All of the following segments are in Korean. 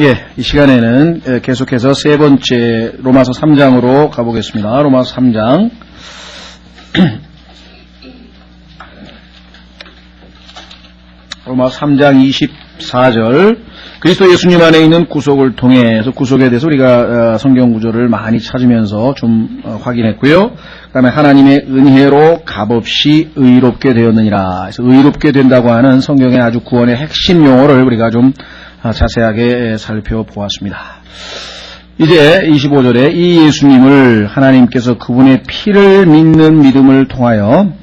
예, 이 시간에는 계속해서 세 번째 로마서 3장으로 가보겠습니다. 로마서 3장. 로마서 3장 24절. 그리스도 예수님 안에 있는 구속을 통해서 구속에 대해서 우리가 성경 구절을 많이 찾으면서 좀 확인했고요. 그 다음에 하나님의 은혜로 값없이 의롭게 되었느니라. 그래서 의롭게 된다고 하는 성경의 아주 구원의 핵심 용어를 우리가 좀 자세하게 살펴보았습니다. 이제 25절에 이 예수님을 하나님께서 그분의 피를 믿는 믿음을 통하여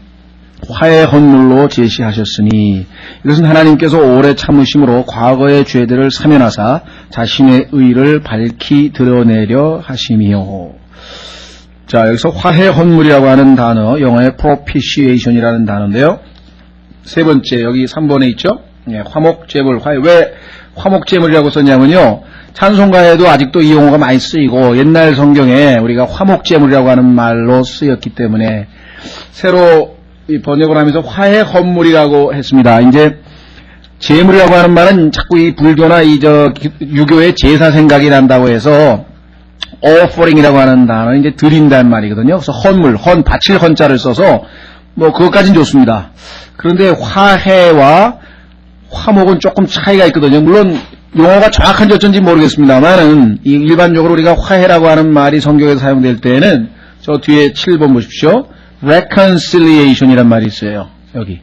화해 헌물로 제시하셨으니 이것은 하나님께서 오래 참으심으로 과거의 죄들을 사면하사 자신의 의를 밝히 드러내려 하심이요. 자, 여기서 화해 헌물이라고 하는 단어, 영어의 propitiation이라는 단어인데요. 세 번째, 여기 3번에 있죠? 예, 화목제물, 왜 화목제물이라고 썼냐면요. 찬송가에도 아직도 이 용어가 많이 쓰이고 옛날 성경에 우리가 화목제물이라고 하는 말로 쓰였기 때문에 새로 번역을 하면서 화해 헌물이라고 했습니다. 이제 제물이라고 하는 말은 자꾸 이 불교나 유교의 제사 생각이 난다고 해서 offering이라고 하는 단어는 이제 드린다는 말이거든요. 그래서 헌물, 바칠 헌자를 써서 그것까지는 좋습니다. 그런데 화해와 화목은 조금 차이가 있거든요. 물론 용어가 정확한지 어쩐지 모르겠습니다만은 일반적으로 우리가 화해라고 하는 말이 성경에서 사용될 때에는 저 뒤에 7번 보십시오. reconciliation이란 말이 있어요. 여기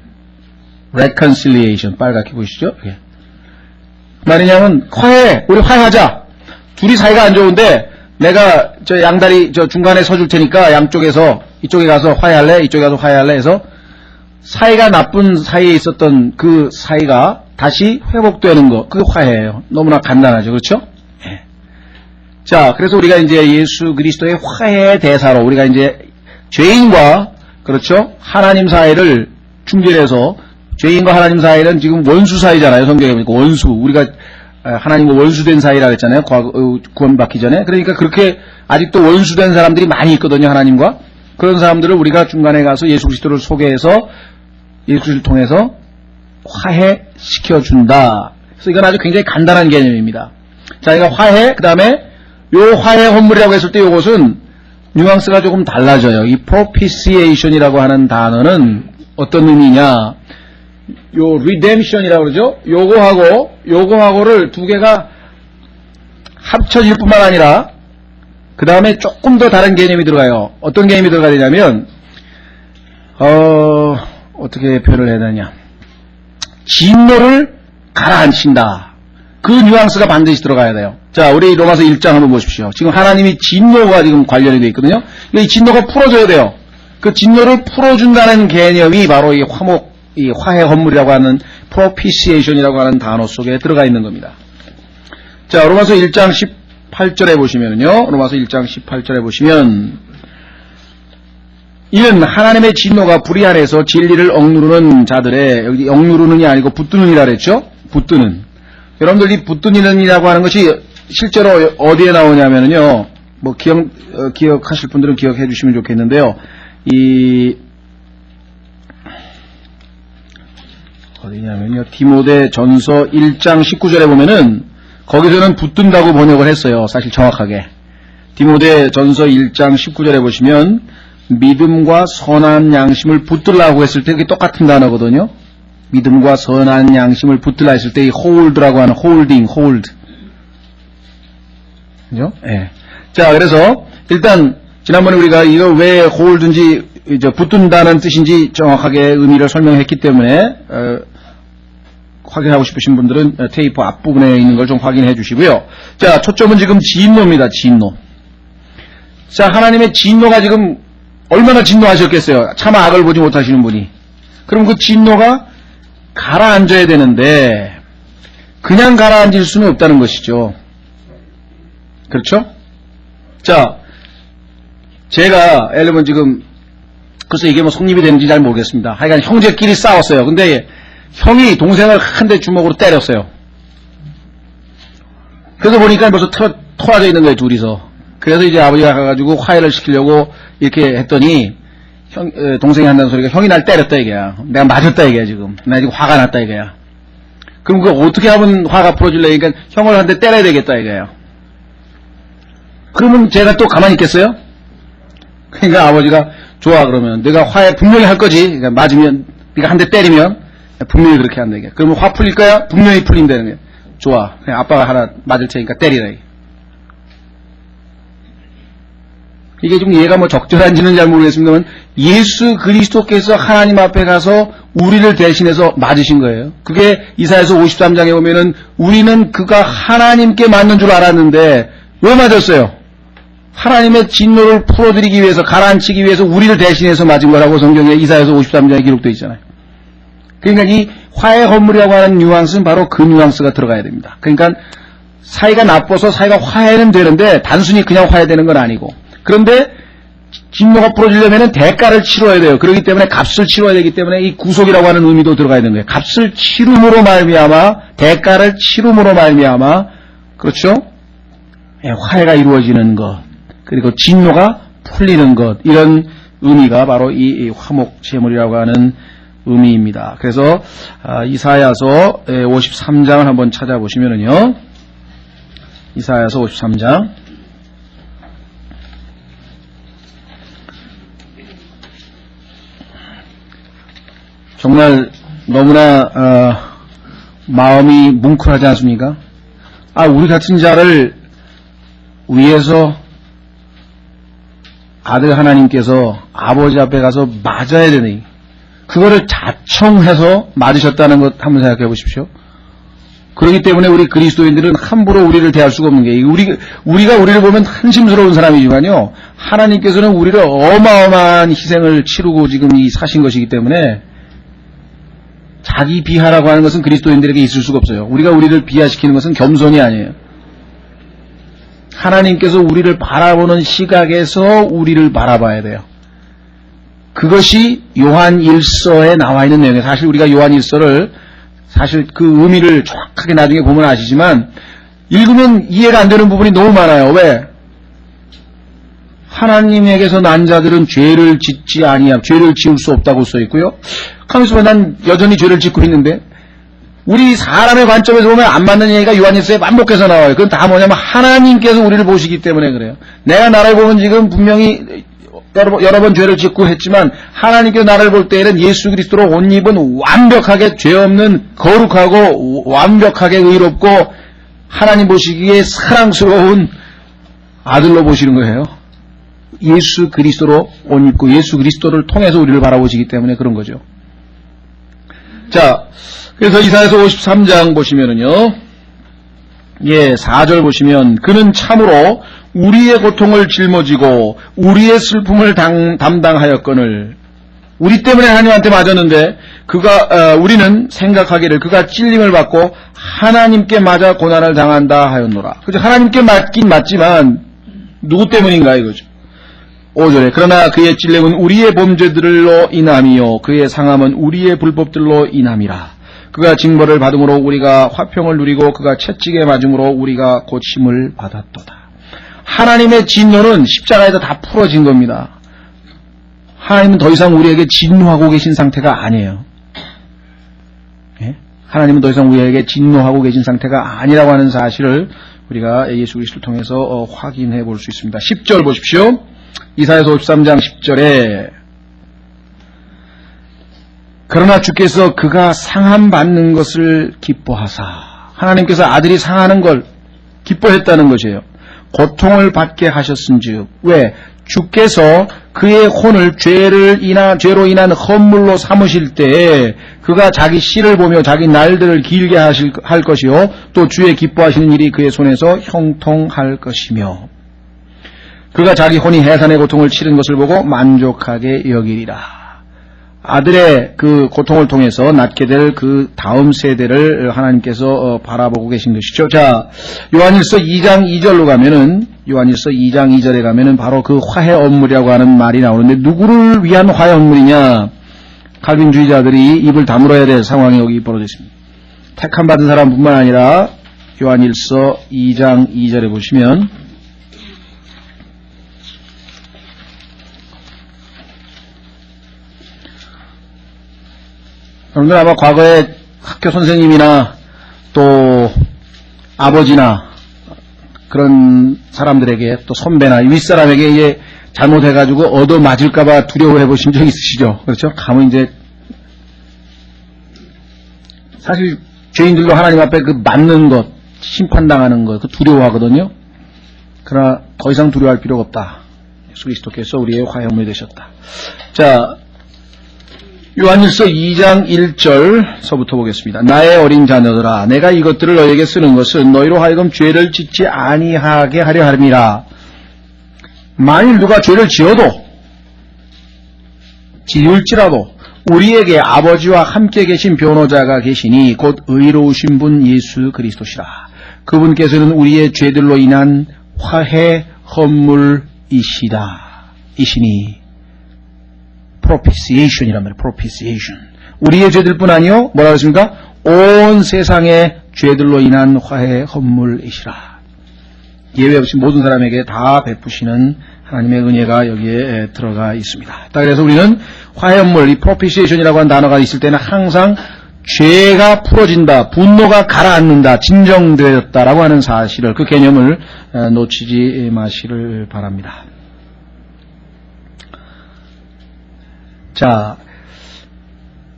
reconciliation 빨갛게 보이시죠? 예. 말이냐면 우리 화해하자. 둘이 사이가 안 좋은데 내가 저 양다리 저 중간에 서줄 테니까 양쪽에서 이쪽에 가서 화해할래? 이쪽에 가서 화해할래? 해서 사이가 나쁜 사이에 있었던 그 사이가 다시 회복되는 거, 그게 화해예요. 너무나 간단하죠. 그렇죠? 예. 자, 그래서 우리가 이제 예수 그리스도의 화해의 대사로 우리가 이제 죄인과 그렇죠? 하나님 사이를 중재해서 죄인과 하나님 사이는 지금 원수 사이잖아요. 성경에 보니까 원수. 우리가 하나님과 원수된 사이라고 했잖아요. 구원받기 전에. 그러니까 그렇게 아직도 원수된 사람들이 많이 있거든요. 하나님과. 그런 사람들을 우리가 중간에 가서 예수 그리스도를 소개해서 예수 그리스도를 통해서 화해시켜준다. 그래서 이건 아주 굉장히 간단한 개념입니다. 자, 이거 화해, 그 다음에 요 화해 헌물이라고 했을 때 요것은 뉘앙스가 조금 달라져요. 이 propitiation이라고 하는 단어는 어떤 의미냐. 요 redemption이라고 그러죠. 요거하고를 두 개가 합쳐질 뿐만 아니라 그 다음에 조금 더 다른 개념이 들어가요. 어떤 개념이 들어가야 되냐면 어떻게 표현을 해야 되냐. 진노를 가라앉힌다. 그 뉘앙스가 반드시 들어가야 돼요. 자, 우리 로마서 1장 한번 보십시오. 지금 하나님이 진노가 지금 관련이 되어 있거든요. 이 진노가 풀어져야 돼요. 그 진노를 풀어준다는 개념이 바로 이 화해 헌물이라고 하는 propitiation이라고 하는 단어 속에 들어가 있는 겁니다. 자, 로마서 1장 18절에 보시면요. 로마서 1장 18절에 보시면 이는 하나님의 진노가 불의안에서 진리를 억누르는 자들의, 여기 억누르는이 아니고 붙드는이라 그랬죠? 붙드는. 여러분들 이 붙드는이라고 하는 것이 실제로 어디에 나오냐면요. 기억하실 분들은 기억해 주시면 좋겠는데요. 어디냐면요. 디모데 전서 1장 19절에 보면은 거기서는 붙든다고 번역을 했어요. 사실 정확하게. 디모데 전서 1장 19절에 보시면 믿음과 선한 양심을 붙들라고 했을 때 그게 똑같은 단어거든요. 믿음과 선한 양심을 붙들라 했을 때 이 hold라고 하는 hold. 그죠? 예. 자, 그래서 일단 지난번에 우리가 이거 왜 hold인지 붙든다는 뜻인지 정확하게 의미를 설명했기 때문에 확인하고 싶으신 분들은 테이프 앞부분에 있는 걸 좀 확인해 주시고요. 자, 초점은 지금 진노입니다. 진노. 자, 하나님의 진노가 지금 얼마나 진노하셨겠어요. 차마 악을 보지 못하시는 분이. 그럼 그 진노가 가라앉아야 되는데 그냥 가라앉을 수는 없다는 것이죠. 그렇죠? 자, 제가 예를 들면 지금 글쎄 이게 성립이 되는지 잘 모르겠습니다. 하여간 형제끼리 싸웠어요. 근데 형이 동생을 한 대 주먹으로 때렸어요. 그래서 보니까 벌써 토라져 있는 거예요, 둘이서. 그래서 이제 아버지가 가가지고 화해를 시키려고 이렇게 했더니 동생이 한다는 소리가 형이 날 때렸다 이게야. 내가 맞았다 이게야 지금. 내가 지금 화가 났다 이게야. 그럼 그거 어떻게 하면 화가 풀어질래? 그러니까 형을 한 대 때려야 되겠다 이거예요. 그러면 제가 또 가만히 있겠어요? 그러니까 아버지가 좋아 그러면 내가 화해 분명히 할 거지. 그러니까 맞으면 네가 한 대 때리면 분명히 그렇게 한다 이게. 그러면 화 풀릴 거야? 분명히 풀린다는 거예요. 좋아. 그냥 아빠가 하나 맞을 테니까 때리라 이게. 이게 좀 이해가 뭐 적절한지는 잘 모르겠습니다만 예수 그리스도께서 하나님 앞에 가서 우리를 대신해서 맞으신 거예요. 그게 이사야서 53장에 보면은 우리는 그가 하나님께 맞는 줄 알았는데 왜 맞았어요? 하나님의 진노를 풀어드리기 위해서 가라앉히기 위해서 우리를 대신해서 맞은 거라고 성경에 이사야서 53장에 기록되어 있잖아요. 그러니까 이 화해 헌물이라고 하는 뉘앙스는 바로 그 뉘앙스가 들어가야 됩니다. 그러니까 사이가 나빠서 사이가 화해는 되는데 단순히 그냥 화해되는 건 아니고 그런데 진노가 풀어지려면 대가를 치러야 돼요. 그렇기 때문에 값을 치러야 되기 때문에 이 구속이라고 하는 의미도 들어가야 되는 거예요. 값을 치rum으로 말미암아 대가를 치rum으로 말미암아 그렇죠? 화해가 이루어지는 것 그리고 진노가 풀리는 것 이런 의미가 바로 이 화목 제물이라고 하는 의미입니다. 그래서 이사야서 53장을 한번 찾아보시면은요. 이사야서 53장 정말 너무나 마음이 뭉클하지 않습니까? 우리 같은 자를 위해서 아들 하나님께서 아버지 앞에 가서 맞아야 되니 그거를 자청해서 맞으셨다는 것 한번 생각해 보십시오. 그렇기 때문에 우리 그리스도인들은 함부로 우리를 대할 수가 없는 게 우리가 우리를 보면 한심스러운 사람이지만요. 하나님께서는 우리를 어마어마한 희생을 치르고 지금 사신 것이기 때문에 자기 비하라고 하는 것은 그리스도인들에게 있을 수가 없어요. 우리가 우리를 비하시키는 것은 겸손이 아니에요. 하나님께서 우리를 바라보는 시각에서 우리를 바라봐야 돼요. 그것이 요한 1서에 나와 있는 내용이에요. 사실 우리가 요한 1서를 사실 그 의미를 정확하게 나중에 보면 아시지만 읽으면 이해가 안 되는 부분이 너무 많아요. 왜? 하나님에게서 난 자들은 죄를 짓지 아니함, 죄를 지을 수 없다고 써 있고요. 가만있어 봐, 난 여전히 죄를 짓고 있는데 우리 사람의 관점에서 보면 안 맞는 얘기가 요한일서에 반복해서 나와요. 그건 다 뭐냐면 하나님께서 우리를 보시기 때문에 그래요. 내가 나를 보면 지금 분명히 여러 번 죄를 짓고 했지만 하나님께서 나를 볼 때에는 예수 그리스도로 옷 입은 완벽하게 죄 없는 거룩하고 완벽하게 의롭고 하나님 보시기에 사랑스러운 아들로 보시는 거예요. 예수 그리스도로 옷 입고 예수 그리스도를 통해서 우리를 바라보시기 때문에 그런 거죠. 자, 그래서 이사야서 53장 보시면은요. 4절 보시면 그는 참으로 우리의 고통을 짊어지고 우리의 슬픔을 담당하였거늘 우리 때문에 하나님한테 맞았는데 우리는 생각하기를 그가 찔림을 받고 하나님께 맞아 고난을 당한다 하였노라. 그죠? 하나님께 맞긴 맞지만 누구 때문인가 이거죠. 5절에 그러나 그의 찔림은 우리의 범죄들로 인함이요 그의 상함은 우리의 불법들로 인함이라. 그가 징벌을 받음으로 우리가 화평을 누리고 그가 채찍에 맞음으로 우리가 고침을 받았도다. 하나님의 진노는 십자가에서 다 풀어진 겁니다. 하나님은 더 이상 우리에게 진노하고 계신 상태가 아니에요. 예? 하나님은 더 이상 우리에게 진노하고 계신 상태가 아니라고 하는 사실을 우리가 예수 그리스도를 통해서 확인해 볼 수 있습니다. 10절 보십시오. 이사야서 53장 10절에 그러나 주께서 그가 상함받는 것을 기뻐하사 하나님께서 아들이 상하는 걸 기뻐했다는 것이에요. 고통을 받게 하셨은즉 왜? 주께서 그의 혼을 죄로 인한 헌물로 삼으실 때에 그가 자기 씨를 보며 자기 날들을 길게 할 것이요 또 주의 기뻐하시는 일이 그의 손에서 형통할 것이며 그가 자기 혼이 해산의 고통을 치른 것을 보고 만족하게 여기리라. 아들의 그 고통을 통해서 낳게 될 그 다음 세대를 하나님께서 바라보고 계신 것이죠. 자, 요한일서 2장 2절로 가면은 요한일서 2장 2절에 가면은 바로 그 화해 언물이라고 하는 말이 나오는데 누구를 위한 화해 언물이냐? 칼빈주의자들이 입을 다물어야 될 상황이 여기 벌어져 있습니다. 택함 받은 사람뿐만 아니라 요한일서 2장 2절에 보시면 여러분들 아마 과거에 학교 선생님이나 또 아버지나 그런 사람들에게 또 선배나 윗사람에게 이게 잘못해가지고 얻어맞을까봐 두려워해 보신 적 있으시죠? 그렇죠? 가면 이제 사실 죄인들도 하나님 앞에 그 맞는 것, 심판당하는 것, 그 두려워하거든요. 그러나 더 이상 두려워할 필요가 없다. 예수 그리스도께서 우리의 화해물이 되셨다. 자, 요한일서 2장 1절서부터 보겠습니다. 나의 어린 자녀들아, 내가 이것들을 너에게 쓰는 것은 너희로 하여금 죄를 짓지 아니하게 하려 함이라. 만일 누가 죄를 지을지라도 우리에게 아버지와 함께 계신 변호자가 계시니 곧 의로우신 분 예수 그리스도시라. 그분께서는 우리의 죄들로 인한 화해 헌물이시니 propitiation이란 말이에요. propitiation. 우리의 죄들뿐 아니요 뭐라고 했습니까? 온 세상의 죄들로 인한 화해 헌물이시라. 예외 없이 모든 사람에게 다 베푸시는 하나님의 은혜가 여기에 들어가 있습니다. 그래서 우리는 화해헌물, 이 propitiation이라고 하는 단어가 있을 때는 항상 죄가 풀어진다, 분노가 가라앉는다, 진정되었다라고 하는 사실을, 그 개념을 놓치지 마시를 바랍니다. 자,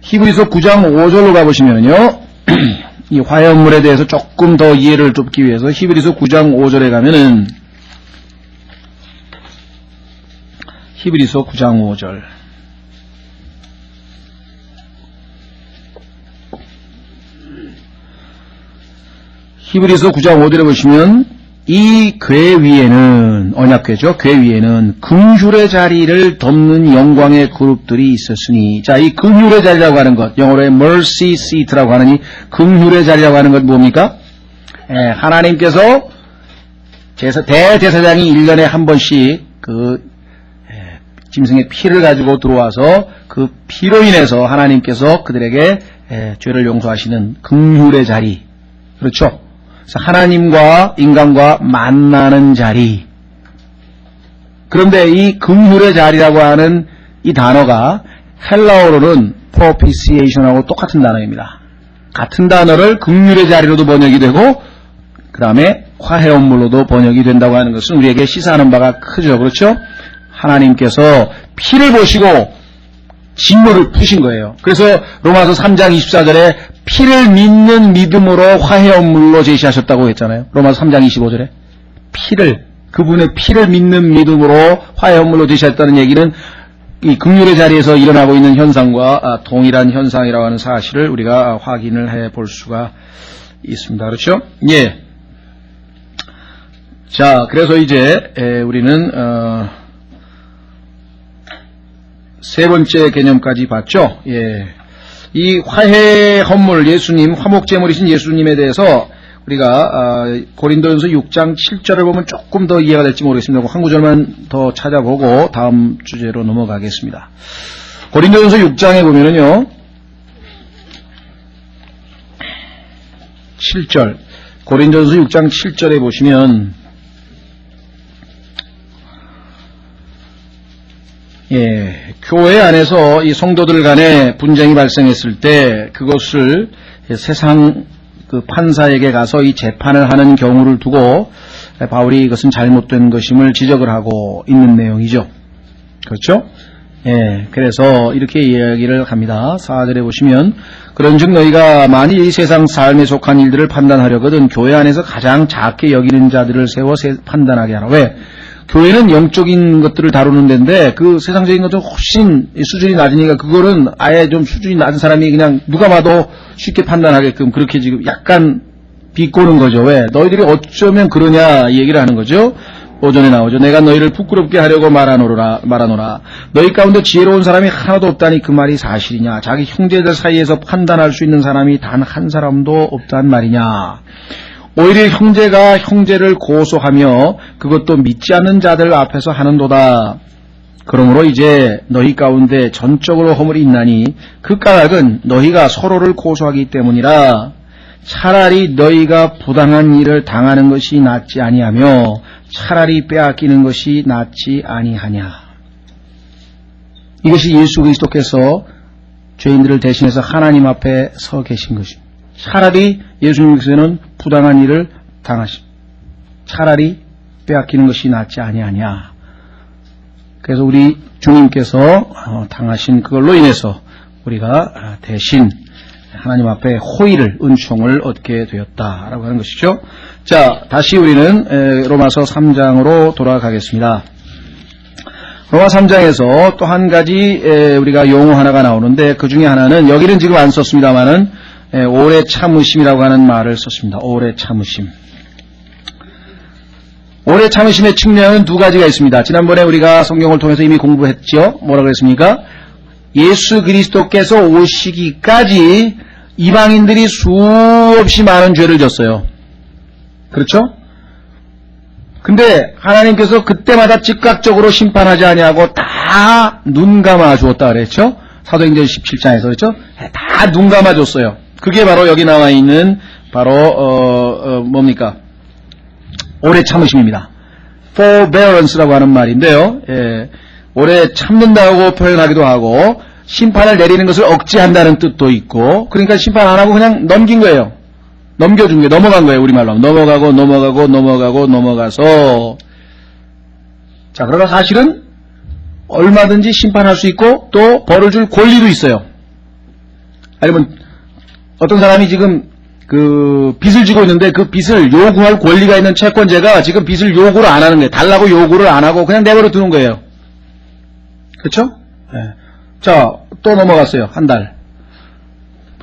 히브리서 9장 5절로 가보시면요, 이 화해헌물에 대해서 조금 더 이해를 돕기 위해서 히브리서 9장 5절에 가면은 히브리서 9장 5절. 히브리서 9장 5절에 보시면 이 궤 위에는, 언약궤죠. 궤 위에는 긍휼의 자리를 덮는 영광의 그룹들이 있었으니, 자, 이 긍휼의 자리라고 하는 것, 영어로의 mercy seat라고 하는 이 긍휼의 자리라고 하는 것 뭡니까? 하나님께서 대제사장이 1년에 한 번씩 짐승의 피를 가지고 들어와서 그 피로 인해서 하나님께서 그들에게 죄를 용서하시는 긍휼의 자리. 그렇죠? 그래서 하나님과 인간과 만나는 자리. 그런데 이 긍휼의 자리라고 하는 이 단어가 헬라어로는 propitiation하고 똑같은 단어입니다. 같은 단어를 긍휼의 자리로도 번역이 되고 그 다음에 화해헌물로도 번역이 된다고 하는 것은 우리에게 시사하는 바가 크죠. 그렇죠? 하나님께서 피를 보시고 진노를 푸신 거예요. 그래서 로마서 3장 24절에 피를 믿는 믿음으로 화해헌물로 제시하셨다고 했잖아요. 로마서 3장 25절에 그분의 피를 믿는 믿음으로 화해헌물로 제시했다는 얘기는 이 긍휼의 자리에서 일어나고 있는 현상과 동일한 현상이라고 하는 사실을 우리가 확인을 해볼 수가 있습니다. 그렇죠? 예. 자, 그래서 이제 우리는 세 번째 개념까지 봤죠. 예. 이 화해 헌물, 예수님, 화목제물이신 예수님에 대해서 우리가 고린도전서 6장 7절을 보면 조금 더 이해가 될지 모르겠습니다. 한 구절만 더 찾아보고 다음 주제로 넘어가겠습니다. 고린도전서 6장에 보면은요, 7절, 고린도전서 6장 7절에 보시면 예, 교회 안에서 이 성도들 간에 분쟁이 발생했을 때 그것을 세상 그 판사에게 가서 이 재판을 하는 경우를 두고 바울이 이것은 잘못된 것임을 지적을 하고 있는 내용이죠. 그렇죠? 예, 그래서 이렇게 이야기를 합니다. 4절에 보시면 그런즉 너희가 만일 이 세상 삶에 속한 일들을 판단하려거든 교회 안에서 가장 작게 여기는 자들을 세워 판단하게 하라. 왜? 교회는 영적인 것들을 다루는 데인데 그 세상적인 것은 훨씬 수준이 낮으니까 그거는 아예 좀 수준이 낮은 사람이 그냥 누가 봐도 쉽게 판단하게끔 그렇게 지금 약간 비꼬는 거죠. 왜? 너희들이 어쩌면 그러냐 얘기를 하는 거죠. 오전에 나오죠. 내가 너희를 부끄럽게 하려고 말하노라. 너희 가운데 지혜로운 사람이 하나도 없다니 그 말이 사실이냐? 자기 형제들 사이에서 판단할 수 있는 사람이 단 한 사람도 없단 말이냐? 오히려 형제가 형제를 고소하며 그것도 믿지 않는 자들 앞에서 하는도다. 그러므로 이제 너희 가운데 전적으로 허물이 있나니 그 까닭은 너희가 서로를 고소하기 때문이라. 차라리 너희가 부당한 일을 당하는 것이 낫지 아니하며 차라리 빼앗기는 것이 낫지 아니하냐. 이것이 예수 그리스도께서 죄인들을 대신해서 하나님 앞에 서 계신 것입니다. 차라리 예수님께서는 부당한 일을 차라리 빼앗기는 것이 낫지 아니하냐. 그래서 우리 주님께서 당하신 그걸로 인해서 우리가 대신 하나님 앞에 호의를, 은총을 얻게 되었다라고 하는 것이죠. 자, 다시 우리는 로마서 3장으로 돌아가겠습니다. 로마 3장에서 또 한 가지 우리가 용어 하나가 나오는데, 그 중에 하나는, 여기는 지금 안 썼습니다만은 오래 참으심이라고 하는 말을 썼습니다. 오래 참으심. 오래 참으심의 측면은 두 가지가 있습니다. 지난번에 우리가 성경을 통해서 이미 공부했죠. 뭐라고 그랬습니까? 예수 그리스도께서 오시기까지 이방인들이 수없이 많은 죄를 졌어요. 그렇죠? 근데 하나님께서 그때마다 즉각적으로 심판하지 아니하고 다 눈 감아 주었다 그랬죠? 사도행전 17장에서 그렇죠? 다 눈 감아 줬어요. 그게 바로 여기 나와 있는 바로 뭡니까? 오래 참으심입니다. forbearance라고 하는 말인데요. 오래 참는다고 표현하기도 하고, 심판을 내리는 것을 억제한다는 뜻도 있고, 그러니까 심판 안 하고 그냥 넘긴 거예요. 넘겨준 게 넘어간 거예요. 우리말로 넘어가서. 자, 그러나 사실은 얼마든지 심판할 수 있고 또 벌을 줄 권리도 있어요. 아니면 어떤 사람이 지금 그 빚을 지고 있는데 그 빚을 요구할 권리가 있는 채권자가 지금 빚을 요구를 안 하는 거예요. 달라고 요구를 안 하고 그냥 내버려 두는 거예요. 그렇죠? 네. 자, 또 넘어갔어요. 한 달.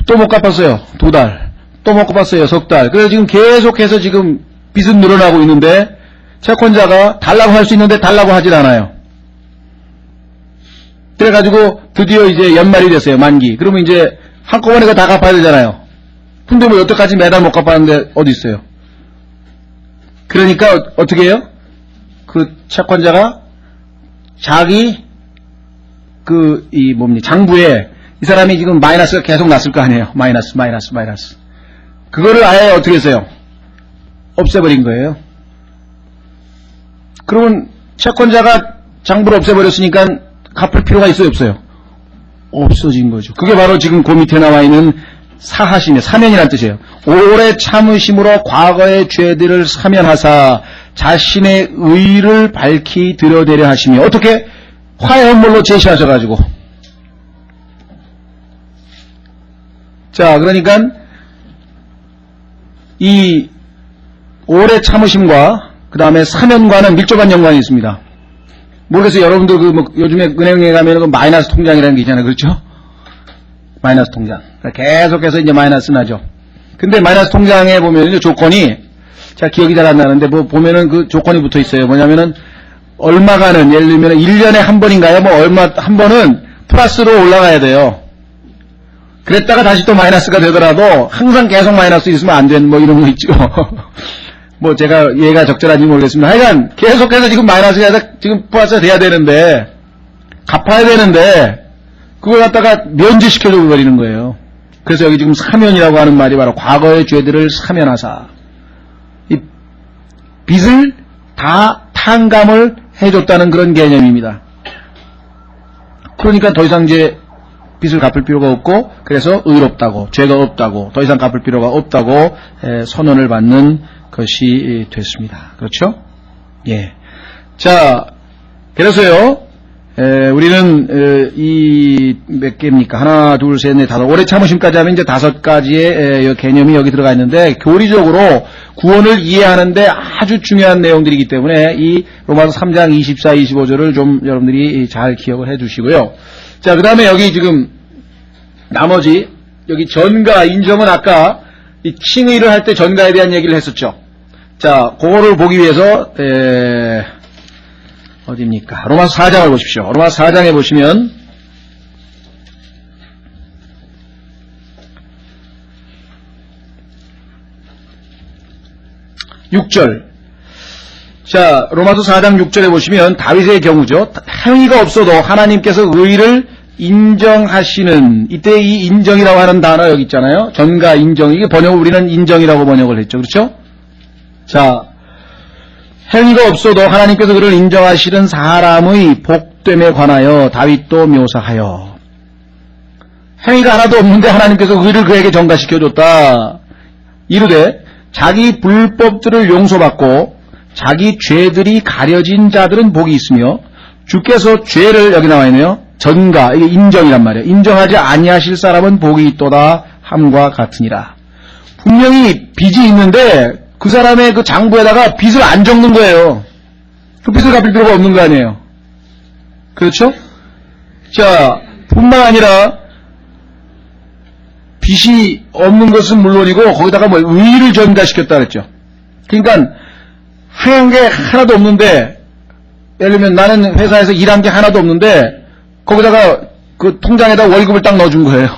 또 못 갚았어요. 2달. 또 못 갚았어요. 3달. 그래서 지금 계속해서 지금 빚은 늘어나고 있는데 채권자가 달라고 할 수 있는데 달라고 하질 않아요. 그래가지고 드디어 이제 연말이 됐어요. 만기. 그러면 이제 한꺼번에 다 갚아야 되잖아요. 근데 뭐 여태까지 매달 못 갚았는데 어디 있어요? 그러니까 어떻게 해요? 그 채권자가 자기 장부에 이 사람이 지금 마이너스가 계속 났을 거 아니에요. 마이너스. 그거를 아예 어떻게 했어요? 없애버린 거예요. 그러면 채권자가 장부를 없애버렸으니까 갚을 필요가 있어요, 없어요? 없어진 거죠. 그게 바로 지금 그 밑에 나와 있는 사하심의 사면이라는 뜻이에요. 오래 참으심으로 과거의 죄들을 사면하사 자신의 의를 밝히 드러내려 하시며, 어떻게? 화해 헌물로 제시하셔가지고. 자, 그러니까 이 오래 참으심과 그 다음에 사면과는 밀접한 연관이 있습니다. 모르겠어요. 여러분들 요즘에 은행에 가면 그 마이너스 통장이라는 게 있잖아요. 그렇죠? 마이너스 통장. 계속해서 이제 마이너스 나죠. 근데 마이너스 통장에 보면 조건이, 제가 기억이 잘 안 나는데 보면은 그 조건이 붙어 있어요. 뭐냐면은 얼마가는, 예를 들면 1년에 한 번인가요? 한 번은 플러스로 올라가야 돼요. 그랬다가 다시 또 마이너스가 되더라도 항상 계속 마이너스 있으면 안 되는 이런 거 있죠. 제가 얘가 적절한지 모르겠습니다. 하여간 계속해서 지금 마이너스가 지금 플러스가 돼야 되는데, 갚아야 되는데 그걸 갖다가 면제시켜줘 버리는 거예요. 그래서 여기 지금 사면이라고 하는 말이 바로 과거의 죄들을 사면하사, 이 빚을 다 탕감을 해줬다는 그런 개념입니다. 그러니까 더 이상 이제 빚을 갚을 필요가 없고, 그래서 의롭다고, 죄가 없다고, 더 이상 갚을 필요가 없다고 선언을 받는 것이 됐습니다. 그렇죠? 예. 자, 그래서요, 우리는 이 몇 개입니까? 하나, 둘, 셋, 넷, 다섯. 오래 참으심까지 하면 이제 5가지의 개념이 여기 들어가 있는데, 교리적으로 구원을 이해하는데 아주 중요한 내용들이기 때문에 이 로마서 3장 24, 25절을 좀 여러분들이 잘 기억을 해 주시고요. 자, 그 다음에 여기 지금 나머지 여기 전가, 인정은 아까 이 칭의를 할 때 전가에 대한 얘기를 했었죠. 자, 그거를 보기 위해서 어디입니까? 로마서 4장을 보십시오. 로마서 4장에 보시면 6절. 자, 로마서 4장 6절에 보시면 다윗의 경우죠. 행위가 없어도 하나님께서 의를 인정하시는, 이때 이 인정이라고 하는 단어 여기 있잖아요. 전가, 인정. 이게 번역을 우리는 인정이라고 번역을 했죠. 그렇죠? 자, 행위가 없어도 하나님께서 그를 인정하시는 사람의 복됨에 관하여 다윗도 묘사하여, 행위가 하나도 없는데 하나님께서 의를 그에게 전가시켜줬다. 이르되 자기 불법들을 용서받고 자기 죄들이 가려진 자들은 복이 있으며 주께서 죄를, 여기 나와 있네요, 전가, 이게 인정이란 말이에요. 인정하지 아니하실 사람은 복이 있도다 함과 같으니라. 분명히 빚이 있는데 그 사람의 그 장부에다가 빚을 안 적는 거예요. 그 빚을 갚을 필요가 없는 거 아니에요. 그렇죠? 자, 뿐만 아니라 빚이 없는 것은 물론이고 거기다가 뭐 의의를 전가시켰다 그랬죠. 그러니까 하얀 게 하나도 없는데, 예를 들면 나는 회사에서 일한 게 하나도 없는데 거기다가 그 통장에다 월급을 딱 넣어준 거예요.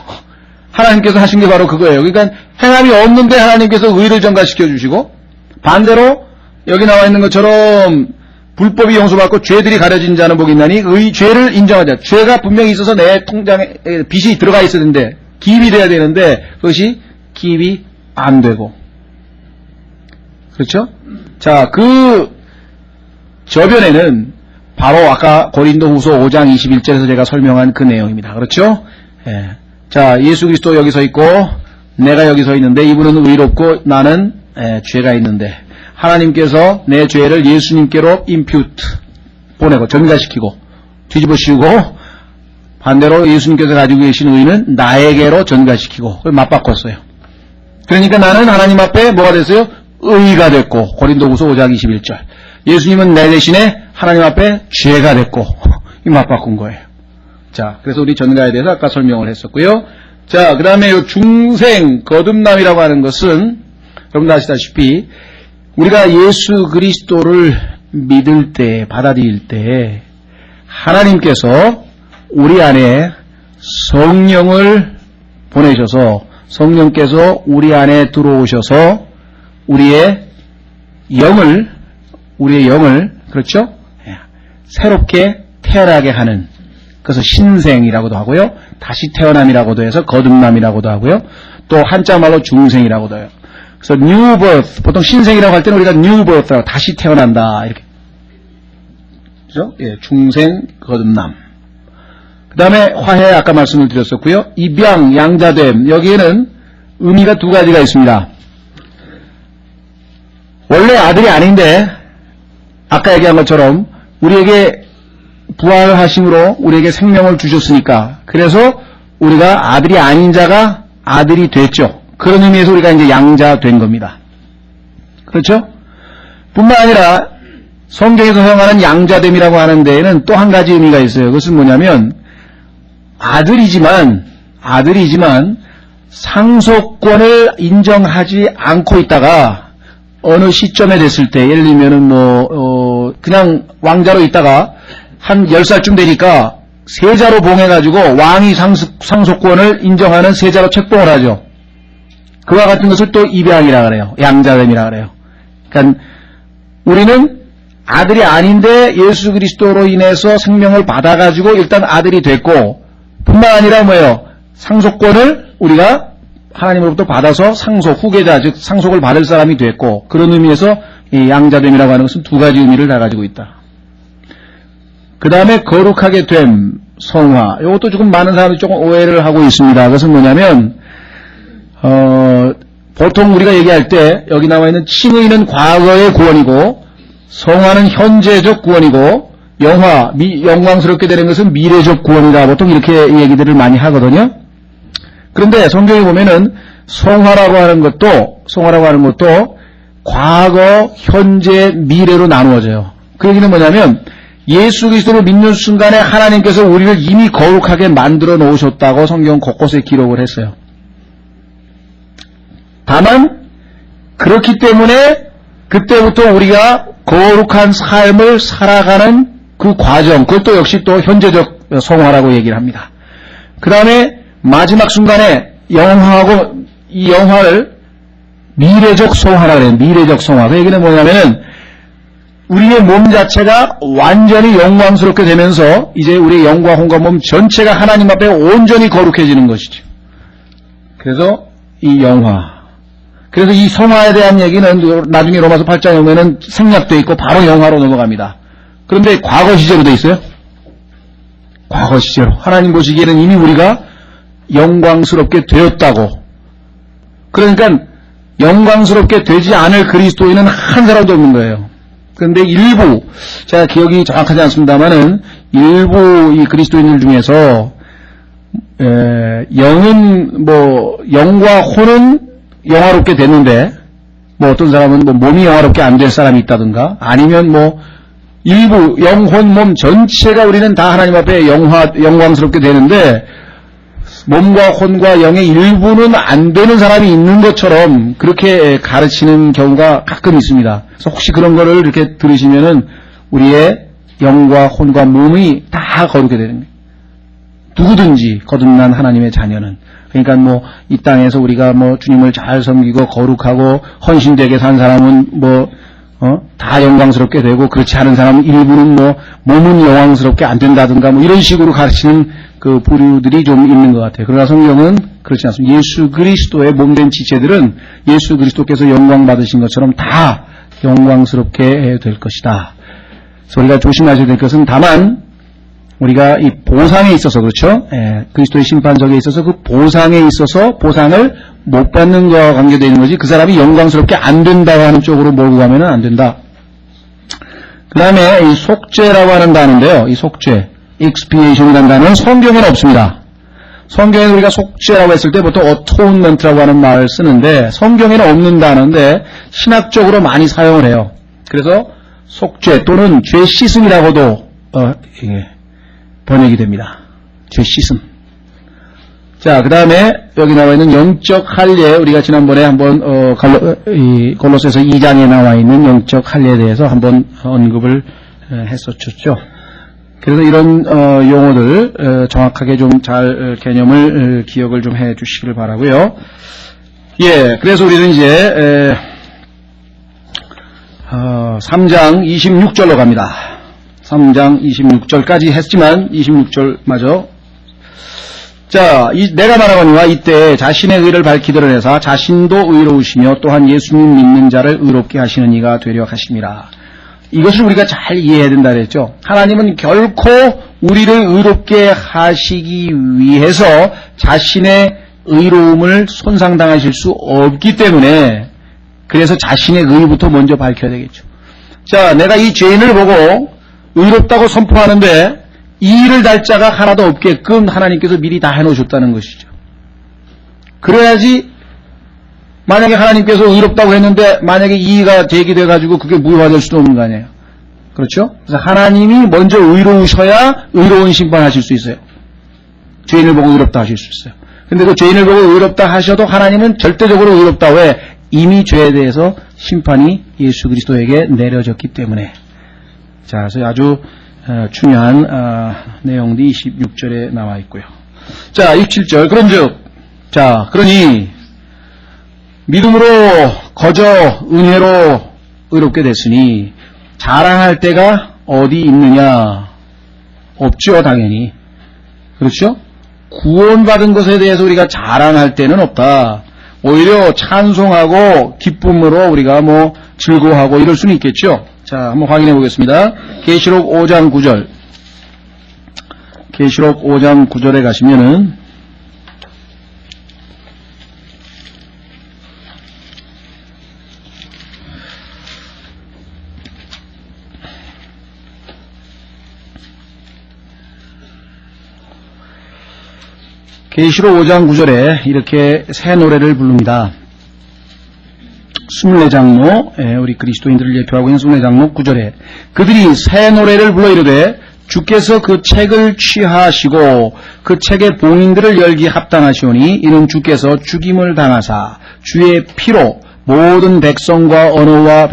하나님께서 하신 게 바로 그거예요. 그러니까 행함이 없는데 하나님께서 의의를 전가시켜 주시고, 반대로 여기 나와 있는 것처럼 불법이 용서받고 죄들이 가려진 자는 복이 있나니 죄를 인정하자. 죄가 분명히 있어서 내 통장에 빚이 들어가 있어야 되는데, 기입이 돼야 되는데 그것이 기입이 안 되고, 그렇죠? 자, 그 저변에는 바로 아까 고린도후서 5장 21절에서 제가 설명한 그 내용입니다. 그렇죠? 예. 자, 예수 그리스도 여기 서 있고 내가 여기 서 있는데 이분은 의롭고 나는 죄가 있는데, 하나님께서 내 죄를 예수님께로 임퓨트 보내고 전가시키고 뒤집어 씌우고, 반대로 예수님께서 가지고 계신 의는 나에게로 전가시키고 그걸 맞바꿨어요. 그러니까 나는 하나님 앞에 뭐가 됐어요? 의가 됐고, 고린도후서 5장 21절. 예수님은 내 대신에 하나님 앞에 죄가 됐고, 이 맞바꾼 거예요. 자, 그래서 우리 전가에 대해서 아까 설명을 했었고요. 자, 그 다음에 이 중생, 거듭남이라고 하는 것은 여러분 아시다시피 우리가 예수 그리스도를 믿을 때, 받아들일 때 하나님께서 우리 안에 성령을 보내셔서, 성령께서 우리 안에 들어오셔서 우리의 영을 그렇죠? 새롭게 태어나게 하는, 그래서 신생이라고도 하고요, 다시 태어남이라고도 해서 거듭남이라고도 하고요, 또 한자말로 중생이라고도 해요. 그래서 new birth, 보통 신생이라고 할 때는 우리가 new birth라고, 다시 태어난다 이렇게, 그죠? 예, 중생, 거듭남. 그 다음에 화해, 아까 말씀을 드렸었고요. 입양, 양자됨, 여기에는 의미가 두 가지가 있습니다. 원래 아들이 아닌데 아까 얘기한 것처럼 우리에게 부활하심으로 우리에게 생명을 주셨으니까, 그래서 우리가 아들이 아닌 자가 아들이 됐죠. 그런 의미에서 우리가 이제 양자 된 겁니다. 그렇죠? 뿐만 아니라 성경에서 사용하는 양자됨이라고 하는 데에는 또 한 가지 의미가 있어요. 그것은 뭐냐면 아들이지만 상속권을 인정하지 않고 있다가 어느 시점에 됐을 때, 예를 들면은 그냥 왕자로 있다가 한 10살쯤 되니까 세자로 봉해가지고 왕이 상속권을 인정하는 세자로 책봉을 하죠. 그와 같은 것을 또 입양이라 그래요. 양자됨이라 그래요. 그러니까 우리는 아들이 아닌데 예수 그리스도로 인해서 생명을 받아가지고 일단 아들이 됐고, 뿐만 아니라 뭐예요? 상속권을 우리가 하나님으로부터 받아서 후계자, 즉 상속을 받을 사람이 됐고, 그런 의미에서 이 양자됨이라고 하는 것은 두 가지 의미를 다 가지고 있다. 그 다음에 거룩하게 됨, 성화. 이것도 조금 많은 사람들이 조금 오해를 하고 있습니다. 그것은 뭐냐면 보통 우리가 얘기할 때 여기 나와 있는 칭의는 과거의 구원이고 성화는 현재적 구원이고 영광스럽게 되는 것은 미래적 구원이다. 보통 이렇게 얘기들을 많이 하거든요. 그런데 성경에 보면은 성화라고 하는 것도 과거, 현재, 미래로 나누어져요. 그 얘기는 뭐냐면 예수 그리스도를 믿는 순간에 하나님께서 우리를 이미 거룩하게 만들어 놓으셨다고 성경 곳곳에 기록을 했어요. 다만 그렇기 때문에 그때부터 우리가 거룩한 삶을 살아가는 그 과정, 그것도 역시 또 현재적 성화라고 얘기를 합니다. 그 다음에 마지막 순간에 영화하고 이 영화를 미래적 성화라고 해요. 미래적 성화. 그 얘기는 뭐냐면은 우리의 몸 자체가 완전히 영광스럽게 되면서 이제 우리의 영과 혼과 몸 전체가 하나님 앞에 온전히 거룩해지는 것이죠. 그래서 이 영화. 그래서 이 성화에 대한 얘기는 나중에 로마서 8장에 보면은 생략되어 있고 바로 영화로 넘어갑니다. 그런데 과거 시제로 되어 있어요. 과거 시제로. 하나님 보시기에는 이미 우리가 영광스럽게 되었다고. 그러니까 영광스럽게 되지 않을 그리스도인은 한 사람도 없는 거예요. 그런데 일부, 제가 기억이 정확하지 않습니다만은 일부 이 그리스도인들 중에서 영은 영과 혼은 영화롭게 됐는데 어떤 사람은 몸이 영화롭게 안 될 사람이 있다든가 아니면 일부 영혼 몸 전체가 우리는 다 하나님 앞에 영광스럽게 되는데 몸과 혼과 영의 일부는 안 되는 사람이 있는 것처럼 그렇게 가르치는 경우가 가끔 있습니다. 그래서 혹시 그런 거를 이렇게 들으시면은 우리의 영과 혼과 몸이 다 거룩게 되는 거예요. 누구든지 거듭난 하나님의 자녀는. 그러니까 이 땅에서 우리가 주님을 잘 섬기고 거룩하고 헌신되게 산 사람은 다 영광스럽게 되고 그렇지 않은 사람은 일부는 몸은 영광스럽게 안 된다든가 이런 식으로 가르치는 그 부류들이 좀 있는 것 같아요. 그러나 성경은 그렇지 않습니다. 예수 그리스도의 몸된 지체들은 예수 그리스도께서 영광 받으신 것처럼 다 영광스럽게 될 것이다. 그래서 우리가 조심하셔야 될 것은 다만 우리가 이 보상에 있어서 그렇죠? 그리스도의 심판석에 있어서 그 보상에 있어서 보상을 못 받는 거와 관계되어 있는 거지 그 사람이 영광스럽게 안 된다고 하는 쪽으로 몰고 가면 안 된다. 그 다음에 이 속죄라고 하는 단어인데요. 이 속죄, expiation이라는 단어는 성경에는 없습니다. 성경에는 우리가 속죄라고 했을 때 보통 atonement라고 하는 말을 쓰는데 성경에는 없는 단어인데 신학적으로 많이 사용을 해요. 그래서 속죄 또는 죄 씻음이라고도 번역이 됩니다. 죄 씻음. 자, 그 다음에 여기 나와 있는 영적 할례, 우리가 지난번에 한번 골로새서 2장에 나와 있는 영적 할례에 대해서 한번 언급을 했었죠. 그래서 이런 용어들 정확하게 좀 잘 개념을 기억을 좀 해 주시길 바라고요. 예, 그래서 우리는 이제 3장 26절로 갑니다. 3장 26절까지 했지만 26절마저 자, 내가 말하거니와 이때 자신의 의를 밝히 드러내사 자신도 의로우시며 또한 예수님 믿는 자를 의롭게 하시는 이가 되려 하심이라. 이것을 우리가 잘 이해해야 된다 그랬죠. 하나님은 결코 우리를 의롭게 하시기 위해서 자신의 의로움을 손상당하실 수 없기 때문에 그래서 자신의 의부터 먼저 밝혀야 되겠죠. 자, 내가 이 죄인을 보고 의롭다고 선포하는데 이 일을 달 자가 하나도 없게끔 하나님께서 미리 다 해놓으셨다는 것이죠. 그래야지 만약에 하나님께서 의롭다고 했는데 만약에 이의가 제기돼가지고 그게 무효화될 수도 없는 거 아니에요. 그렇죠? 그래서 하나님이 먼저 의로우셔야 의로운 심판하실 수 있어요. 죄인을 보고 의롭다 하실 수 있어요. 근데 그 죄인을 보고 의롭다 하셔도 하나님은 절대적으로 의롭다. 왜? 이미 죄에 대해서 심판이 예수 그리스도에게 내려졌기 때문에. 자, 그래서 아주 중요한 내용들이 26절에 나와 있고요. 자, 27절. 그런즉, 자, 그러니 믿음으로 거저 은혜로 의롭게 됐으니 자랑할 때가 어디 있느냐? 없죠, 당연히. 그렇죠? 구원받은 것에 대해서 우리가 자랑할 때는 없다. 오히려 찬송하고 기쁨으로 우리가 즐거워하고 이럴 수는 있겠죠. 자, 한번 확인해 보겠습니다. 계시록 5장 9절. 계시록 5장 9절에 가시면은 계시록 5장 9절에 이렇게 새 노래를 부릅니다. 24장로, 우리 그리스도인들을 예표하고 있는 24장로 9절에 그들이 새 노래를 불러 이르되 주께서 그 책을 취하시고 그 책의 봉인들을 열기 합당하시오니 이는 주께서 죽임을 당하사 주의 피로 모든 백성과 언어와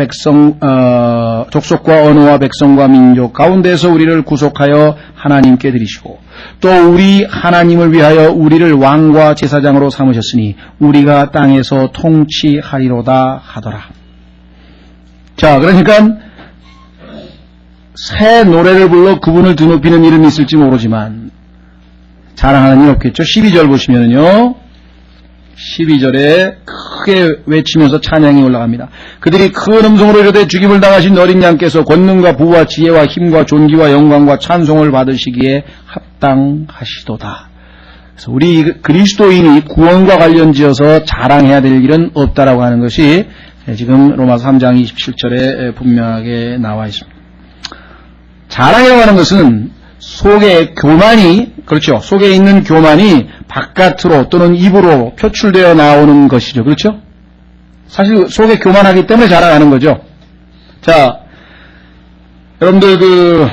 족속과 언어와 백성과 민족 가운데서 우리를 구속하여 하나님께 드리시고 또 우리 하나님을 위하여 우리를 왕과 제사장으로 삼으셨으니 우리가 땅에서 통치하리로다 하더라. 자, 그러니까 새 노래를 불러 그분을 드높이는 이름이 있을지 모르지만 자랑하는 일 없겠죠. 12절 보시면은요. 12절에 크게 외치면서 찬양이 올라갑니다. 그들이 큰 음성으로 이르되 죽임을 당하신 어린 양께서 권능과 부와 지혜와 힘과 존귀와 영광과 찬송을 받으시기에 합당하시도다. 그래서 우리 그리스도인이 구원과 관련지어서 자랑해야 될 일은 없다라고 하는 것이 지금 로마서 3장 27절에 분명하게 나와 있습니다. 자랑이라고 하는 것은 속에 교만이, 그렇죠. 속에 있는 교만이 바깥으로 또는 입으로 표출되어 나오는 것이죠. 그렇죠? 사실 속에 교만하기 때문에 자랑하는 거죠. 자, 여러분들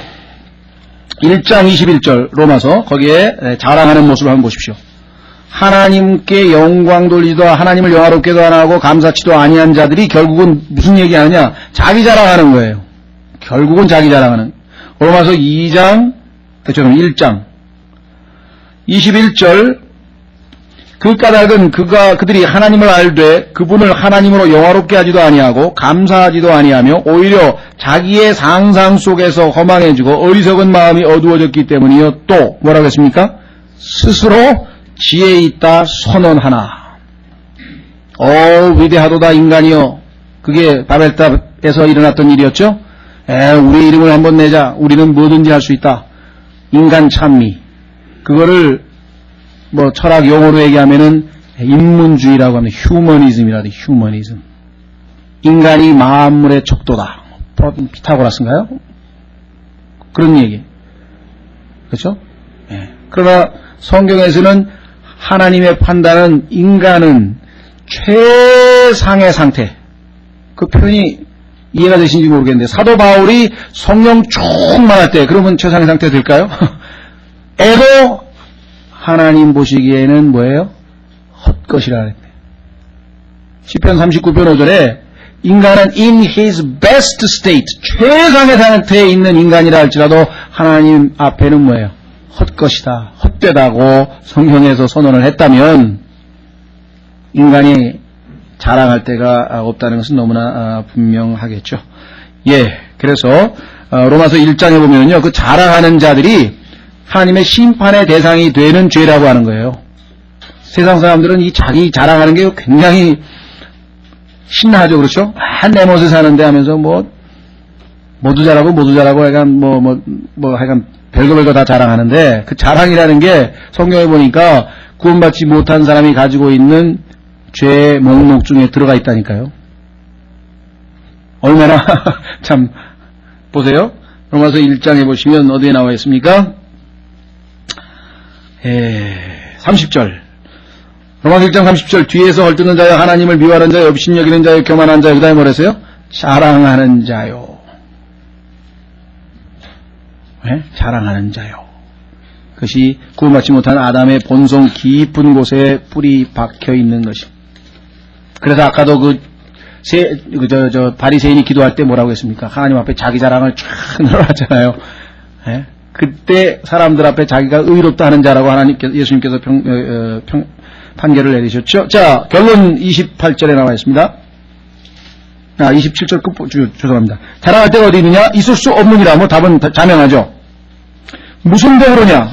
1장 21절 로마서 거기에 자랑하는 모습을 한번 보십시오. 하나님께 영광 돌리지도 하나님을 영화롭게도 안 하고 감사치도 아니한 자들이 결국은 무슨 얘기하느냐? 자기 자랑하는 거예요. 결국은 자기 자랑하는. 로마서 2장, 그럼 1장 21절 그 까닭은 그들이 하나님을 알되 그분을 하나님으로 영화롭게 하지도 아니하고 감사하지도 아니하며 오히려 자기의 상상 속에서 허망해지고 어리석은 마음이 어두워졌기 때문이요. 또 뭐라고 했습니까? 스스로 지혜 있다 선언하나. 위대하도다 인간이여. 그게 바벨탑에서 일어났던 일이었죠. 우리 이름을 한번 내자. 우리는 뭐든지 할 수 있다. 인간 찬미. 그거를 철학 용어로 얘기하면은 인문주의라고 합니다. 휴머니즘이라도 휴머니즘. 인간이 만물의 척도다. 피타고라스인가요? 그런 얘기. 그렇죠? 그러나 성경에서는 하나님의 판단은 인간은 최상의 상태. 그 표현이 이해가 되시는지 모르겠는데 사도 바울이 성령 충만할 때 그러면 최상의 상태 될까요? 애도 하나님 보시기에는 뭐예요? 헛것이라 그랬대. 시편 39편 5절에 인간은 in his best state, 최상의 상태에 있는 인간이라 할지라도 하나님 앞에는 뭐예요? 헛것이다, 헛되다고 성경에서 선언을 했다면 인간이 자랑할 데가 없다는 것은 너무나 분명하겠죠. 그래서 로마서 1장에 보면요, 그 자랑하는 자들이 하나님의 심판의 대상이 되는 죄라고 하는 거예요. 세상 사람들은 이 자기 자랑하는 게 굉장히 신나하죠, 그렇죠? 내 멋을 사는데 하면서 모두 잘하고 하여간 별거 다 자랑하는데 그 자랑이라는 게 성경에 보니까 구원받지 못한 사람이 가지고 있는 죄의 목록 중에 들어가 있다니까요. 얼마나 참 보세요. 로마서 1장에 보시면 어디에 나와 있습니까? 30절. 로마서 1장 30절 뒤에서 헐뜯는 자여 하나님을 미워하는 자여 업신여기는 자여 교만한 자여 그 다음에 뭐랬어요? 자랑하는 자요. 자랑하는 자요. 그것이 구원받지 못한 아담의 본성 깊은 곳에 뿌리 박혀 있는 것이. 그래서 아까도 바리새인이 기도할 때 뭐라고 했습니까? 하나님 앞에 자기 자랑을 쫙 늘어놨잖아요. 그때 사람들 앞에 자기가 의롭다 하는 자라고 예수님께서 판결을 내리셨죠. 자, 결론 28절에 나와 있습니다. 27절 죄송합니다. 자랑할 때가 어디 있느냐? 있을 수 없느니라. 답은 자명하죠. 무슨 법으로냐?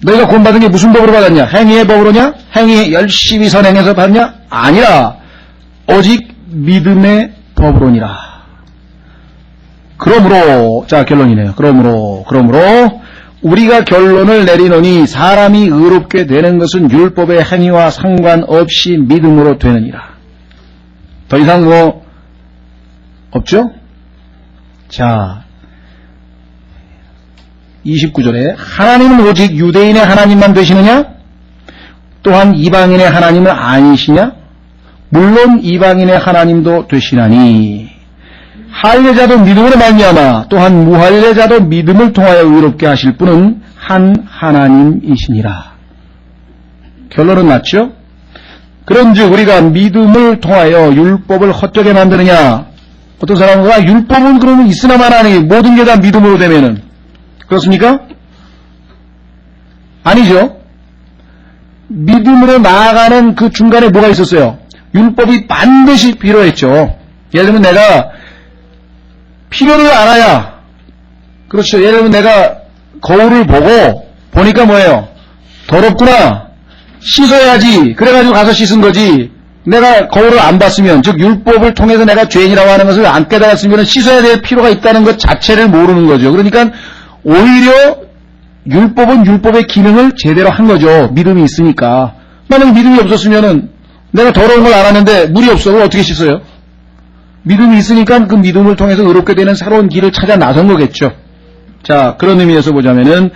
너희가 구원받은 게 무슨 법으로 받았냐? 행위의 법으로냐? 행위 열심히 선행해서 받냐? 아니라 오직 믿음의 법으로니라. 그러므로 자 결론이네요. 그러므로 우리가 결론을 내리노니 사람이 의롭게 되는 것은 율법의 행위와 상관없이 믿음으로 되느니라. 더 이상 없죠? 자 29절에 하나님은 오직 유대인의 하나님만 되시느냐? 또한 이방인의 하나님은 아니시냐? 물론 이방인의 하나님도 되시나니 할례자도 믿음으로 말미암아 또한 무할례자도 믿음을 통하여 의롭게 하실 분은 한 하나님이시니라. 결론은 맞죠? 그런즉 우리가 믿음을 통하여 율법을 헛되게 만드느냐? 어떤 사람은 율법은 그러면 있으나만 하니 모든 게 다 믿음으로 되면은 그렇습니까? 아니죠. 믿음으로 나아가는 그 중간에 뭐가 있었어요? 율법이 반드시 필요했죠. 예를 들면 내가 필요를 알아야, 그렇죠. 예를 들면 내가 거울을 보니까 뭐예요? 더럽구나. 씻어야지. 그래가지고 가서 씻은 거지. 내가 거울을 안 봤으면, 즉 율법을 통해서 내가 죄인이라고 하는 것을 안 깨달았으면 씻어야 될 필요가 있다는 것 자체를 모르는 거죠. 그러니까 오히려 율법은 율법의 기능을 제대로 한 거죠. 믿음이 있으니까. 만약에 믿음이 없었으면은 내가 더러운 걸 알았는데 물이 없어. 그럼 어떻게 씻어요? 믿음이 있으니까 그 믿음을 통해서 의롭게 되는 새로운 길을 찾아 나선 거겠죠. 자, 그런 의미에서 보자면은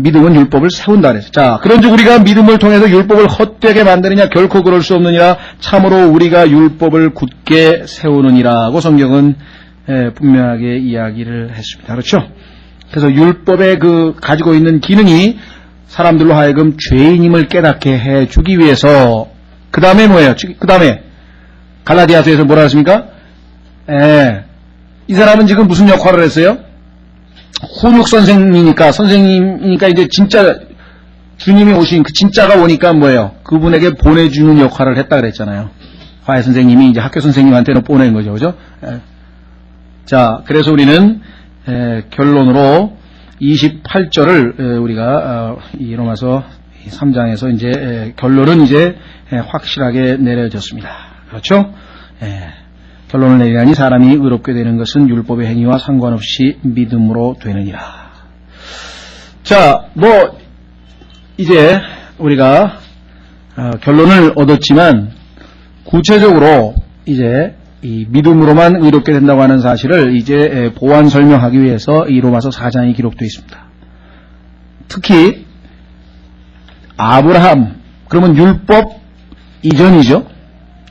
믿음은 율법을 세운다 그랬어요. 자, 그런즉 우리가 믿음을 통해서 율법을 헛되게 만드느냐? 결코 그럴 수 없느니라. 참으로 우리가 율법을 굳게 세우느니라고 성경은 분명하게 이야기를 했습니다. 그렇죠? 그래서 율법의 가지고 있는 기능이 사람들로 하여금 죄인임을 깨닫게 해주기 위해서, 그 다음에 뭐예요? 그 다음에 갈라디아서에서 뭐라 했습니까? 이 사람은 지금 무슨 역할을 했어요? 훈육 선생님이니까 이제 진짜 주님이 오신 그 진짜가 오니까 뭐예요? 그분에게 보내주는 역할을 했다 그랬잖아요. 화해 선생님이 이제 학교 선생님한테는 보낸 거죠. 그죠? 자, 그래서 우리는 결론으로 28절을 우리가 이 로마서 3장에서 이제 결론은 이제 확실하게 내려졌습니다. 그렇죠? 결론을 내리라니 사람이 의롭게 되는 것은 율법의 행위와 상관없이 믿음으로 되느니라. 자, 이제 우리가 결론을 얻었지만 구체적으로 이제 이 믿음으로만 의롭게 된다고 하는 사실을 이제 보완 설명하기 위해서 이 로마서 4장이 기록되어 있습니다. 특히 아브라함, 그러면 율법 이전이죠.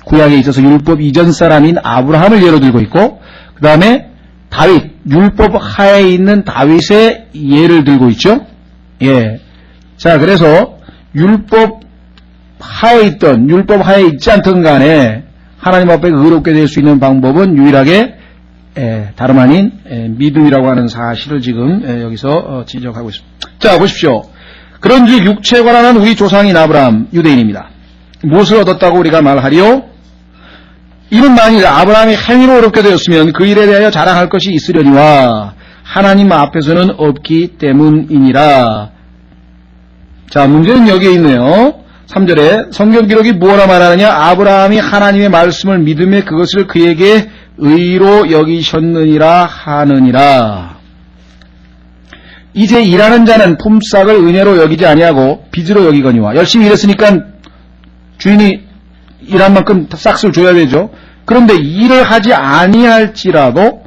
구약에 있어서 율법 이전 사람인 아브라함을 예로 들고 있고, 그 다음에 다윗, 율법 하에 있는 다윗의 예를 들고 있죠. 예. 자, 그래서 율법 하에 있던, 율법 하에 있지 않던 간에 하나님 앞에 의롭게 될 수 있는 방법은 유일하게 다름 아닌 믿음이라고 하는 사실을 지금 여기서 지적하고 있습니다. 자, 보십시오. 그런즉 육체에 관한 우리 조상인 아브라함, 유대인입니다. 무엇을 얻었다고 우리가 말하리요? 이는 만일 아브라함이 행위로 의롭게 되었으면 그 일에 대하여 자랑할 것이 있으려니와 하나님 앞에서는 없기 때문이니라. 자, 문제는 여기에 있네요. 3절에 성경 기록이 뭐라 말하느냐? 아브라함이 하나님의 말씀을 믿음에 그것을 그에게 의로 여기셨느니라 하느니라. 이제 일하는 자는 품삯을 은혜로 여기지 아니하고 빚으로 여기거니와. 열심히 일했으니까 주인이 일한 만큼 싹쓸 줘야 되죠. 그런데 일을 하지 아니할지라도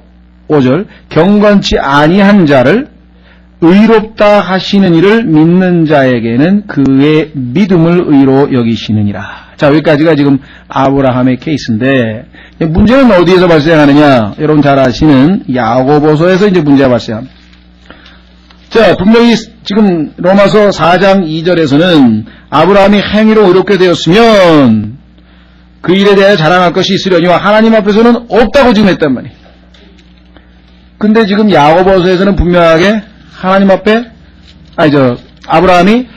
5절 경건치 아니한 자를 의롭다 하시는 이를 믿는 자에게는 그의 믿음을 의로 여기시느니라. 자, 여기까지가 지금 아브라함의 케이스인데, 문제는 어디에서 발생하느냐? 여러분 잘 아시는 야고보서에서 이제 문제가 발생합니다. 자, 분명히 지금 로마서 4장 2절에서는 아브라함이 행위로 의롭게 되었으면 그 일에 대해 자랑할 것이 있으려니와 하나님 앞에서는 없다고 지금 했단 말이에요. 근데 지금 야고보서에서는 분명하게 하나님 앞에, 아브라함이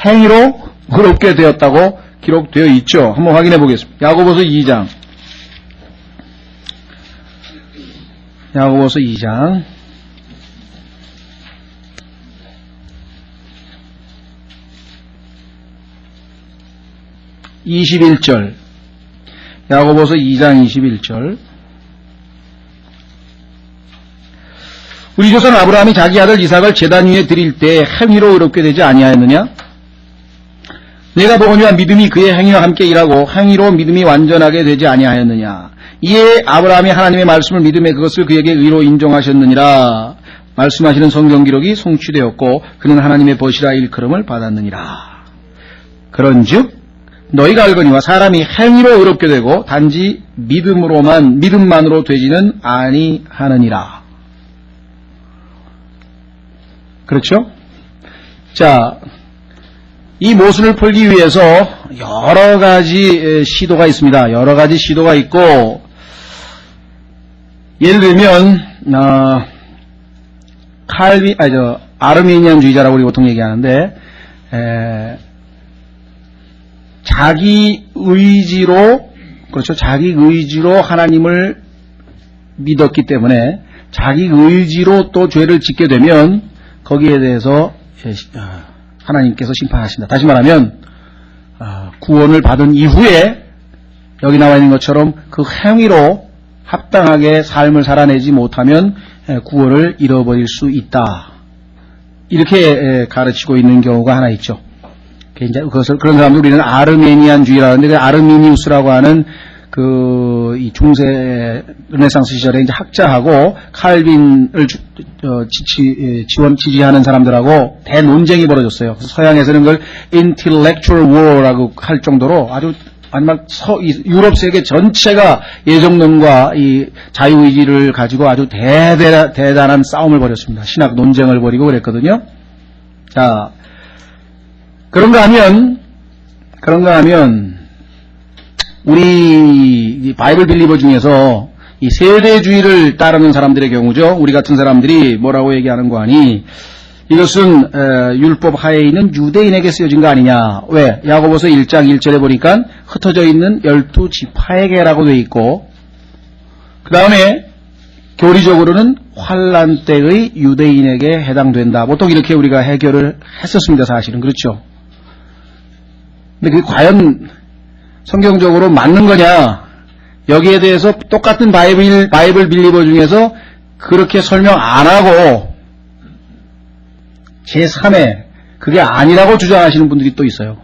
행위로 의롭게 되었다고 기록되어 있죠. 한번 확인해 보겠습니다. 야고보서 2장. 야고보서 2장. (21절) 야고보서 2장 21절. 우리 조상 아브라함이 자기 아들 이삭을 제단 위에 드릴 때 행위로 의롭게 되지 아니하였느냐? 내가 보거니와 믿음이 그의 행위와 함께 일하고 행위로 믿음이 완전하게 되지 아니하였느냐? 이에 아브라함이 하나님의 말씀을 믿음에 그것을 그에게 의로 인정하셨느니라. 말씀하시는 성경 기록이 성취되었고 그는 하나님의 벗이라 일컬음을 받았느니라. 그런즉 너희가 알거니와 사람이 행위로 의롭게 되고 단지 믿음만으로 되지는 아니하느니라. 그렇죠? 자, 이 모순을 풀기 위해서 여러 가지 시도가 있습니다. 여러 가지 시도가 있고, 예를 들면 아르미니안주의자라고 우리 보통 얘기하는데, 자기 의지로 하나님을 믿었기 때문에 자기 의지로 또 죄를 짓게 되면 거기에 대해서 하나님께서 심판하신다. 다시 말하면 구원을 받은 이후에 여기 나와 있는 것처럼 그 행위로 합당하게 삶을 살아내지 못하면 구원을 잃어버릴 수 있다. 이렇게 가르치고 있는 경우가 하나 있죠. 그런 사람들 우리는 아르메니안주의라는데, 그 아르미니우스라고 하는 이 중세 르네상스 시절에 이제 학자하고 칼빈을 지지하는 사람들하고 대논쟁이 벌어졌어요. 그래서 서양에서는 그걸 intellectual war라고 할 정도로 아주 막 유럽 세계 전체가 예정론과 이 자유의지를 가지고 아주 대단한 싸움을 벌였습니다. 신학 논쟁을 벌이고 그랬거든요. 자, 그런가 하면 우리 바이블 빌리버 중에서 이 세대주의를 따르는 사람들의 경우죠. 우리 같은 사람들이 뭐라고 얘기하는 거 아니? 이것은 율법 하에 있는 유대인에게 쓰여진 거 아니냐. 왜? 야고보서 1장 1절에 보니까 흩어져 있는 12지파에게라고 돼 있고, 그 다음에 교리적으로는 환란 때의 유대인에게 해당된다. 보통 이렇게 우리가 해결을 했었습니다. 사실은. 그렇죠. 근데 그게 과연 성경적으로 맞는 거냐? 여기에 대해서 똑같은 바이블 빌리버 중에서 그렇게 설명 안 하고 제3회 그게 아니라고 주장하시는 분들이 또 있어요.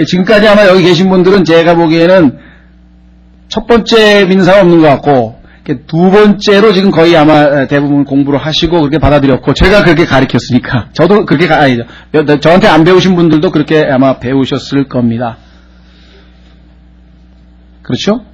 지금까지 아마 여기 계신 분들은 제가 보기에는 첫 번째 민사가 없는 것 같고, 두 번째로 지금 거의 아마 대부분 공부를 하시고 그렇게 받아들였고, 제가 그렇게 가르쳤으니까 저도 그렇게 아니죠. 저한테 안 배우신 분들도 그렇게 아마 배우셨을 겁니다. 그렇죠?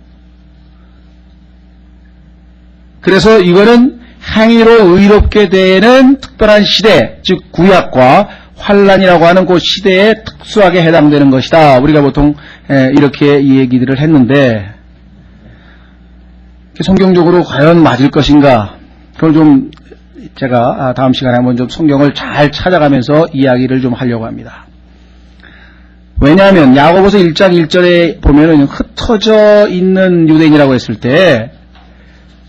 그래서 이거는 행위로 의롭게 되는 특별한 시대, 즉 구약과 환란이라고 하는 그 시대에 특수하게 해당되는 것이다. 우리가 보통 이렇게 이 얘기들을 했는데, 성경적으로 과연 맞을 것인가? 그걸 좀 제가 다음 시간에 한번 좀 성경을 잘 찾아가면서 이야기를 좀 하려고 합니다. 왜냐하면 야고보서 1장 1절에 보면은 흩어져 있는 유대인이라고 했을 때,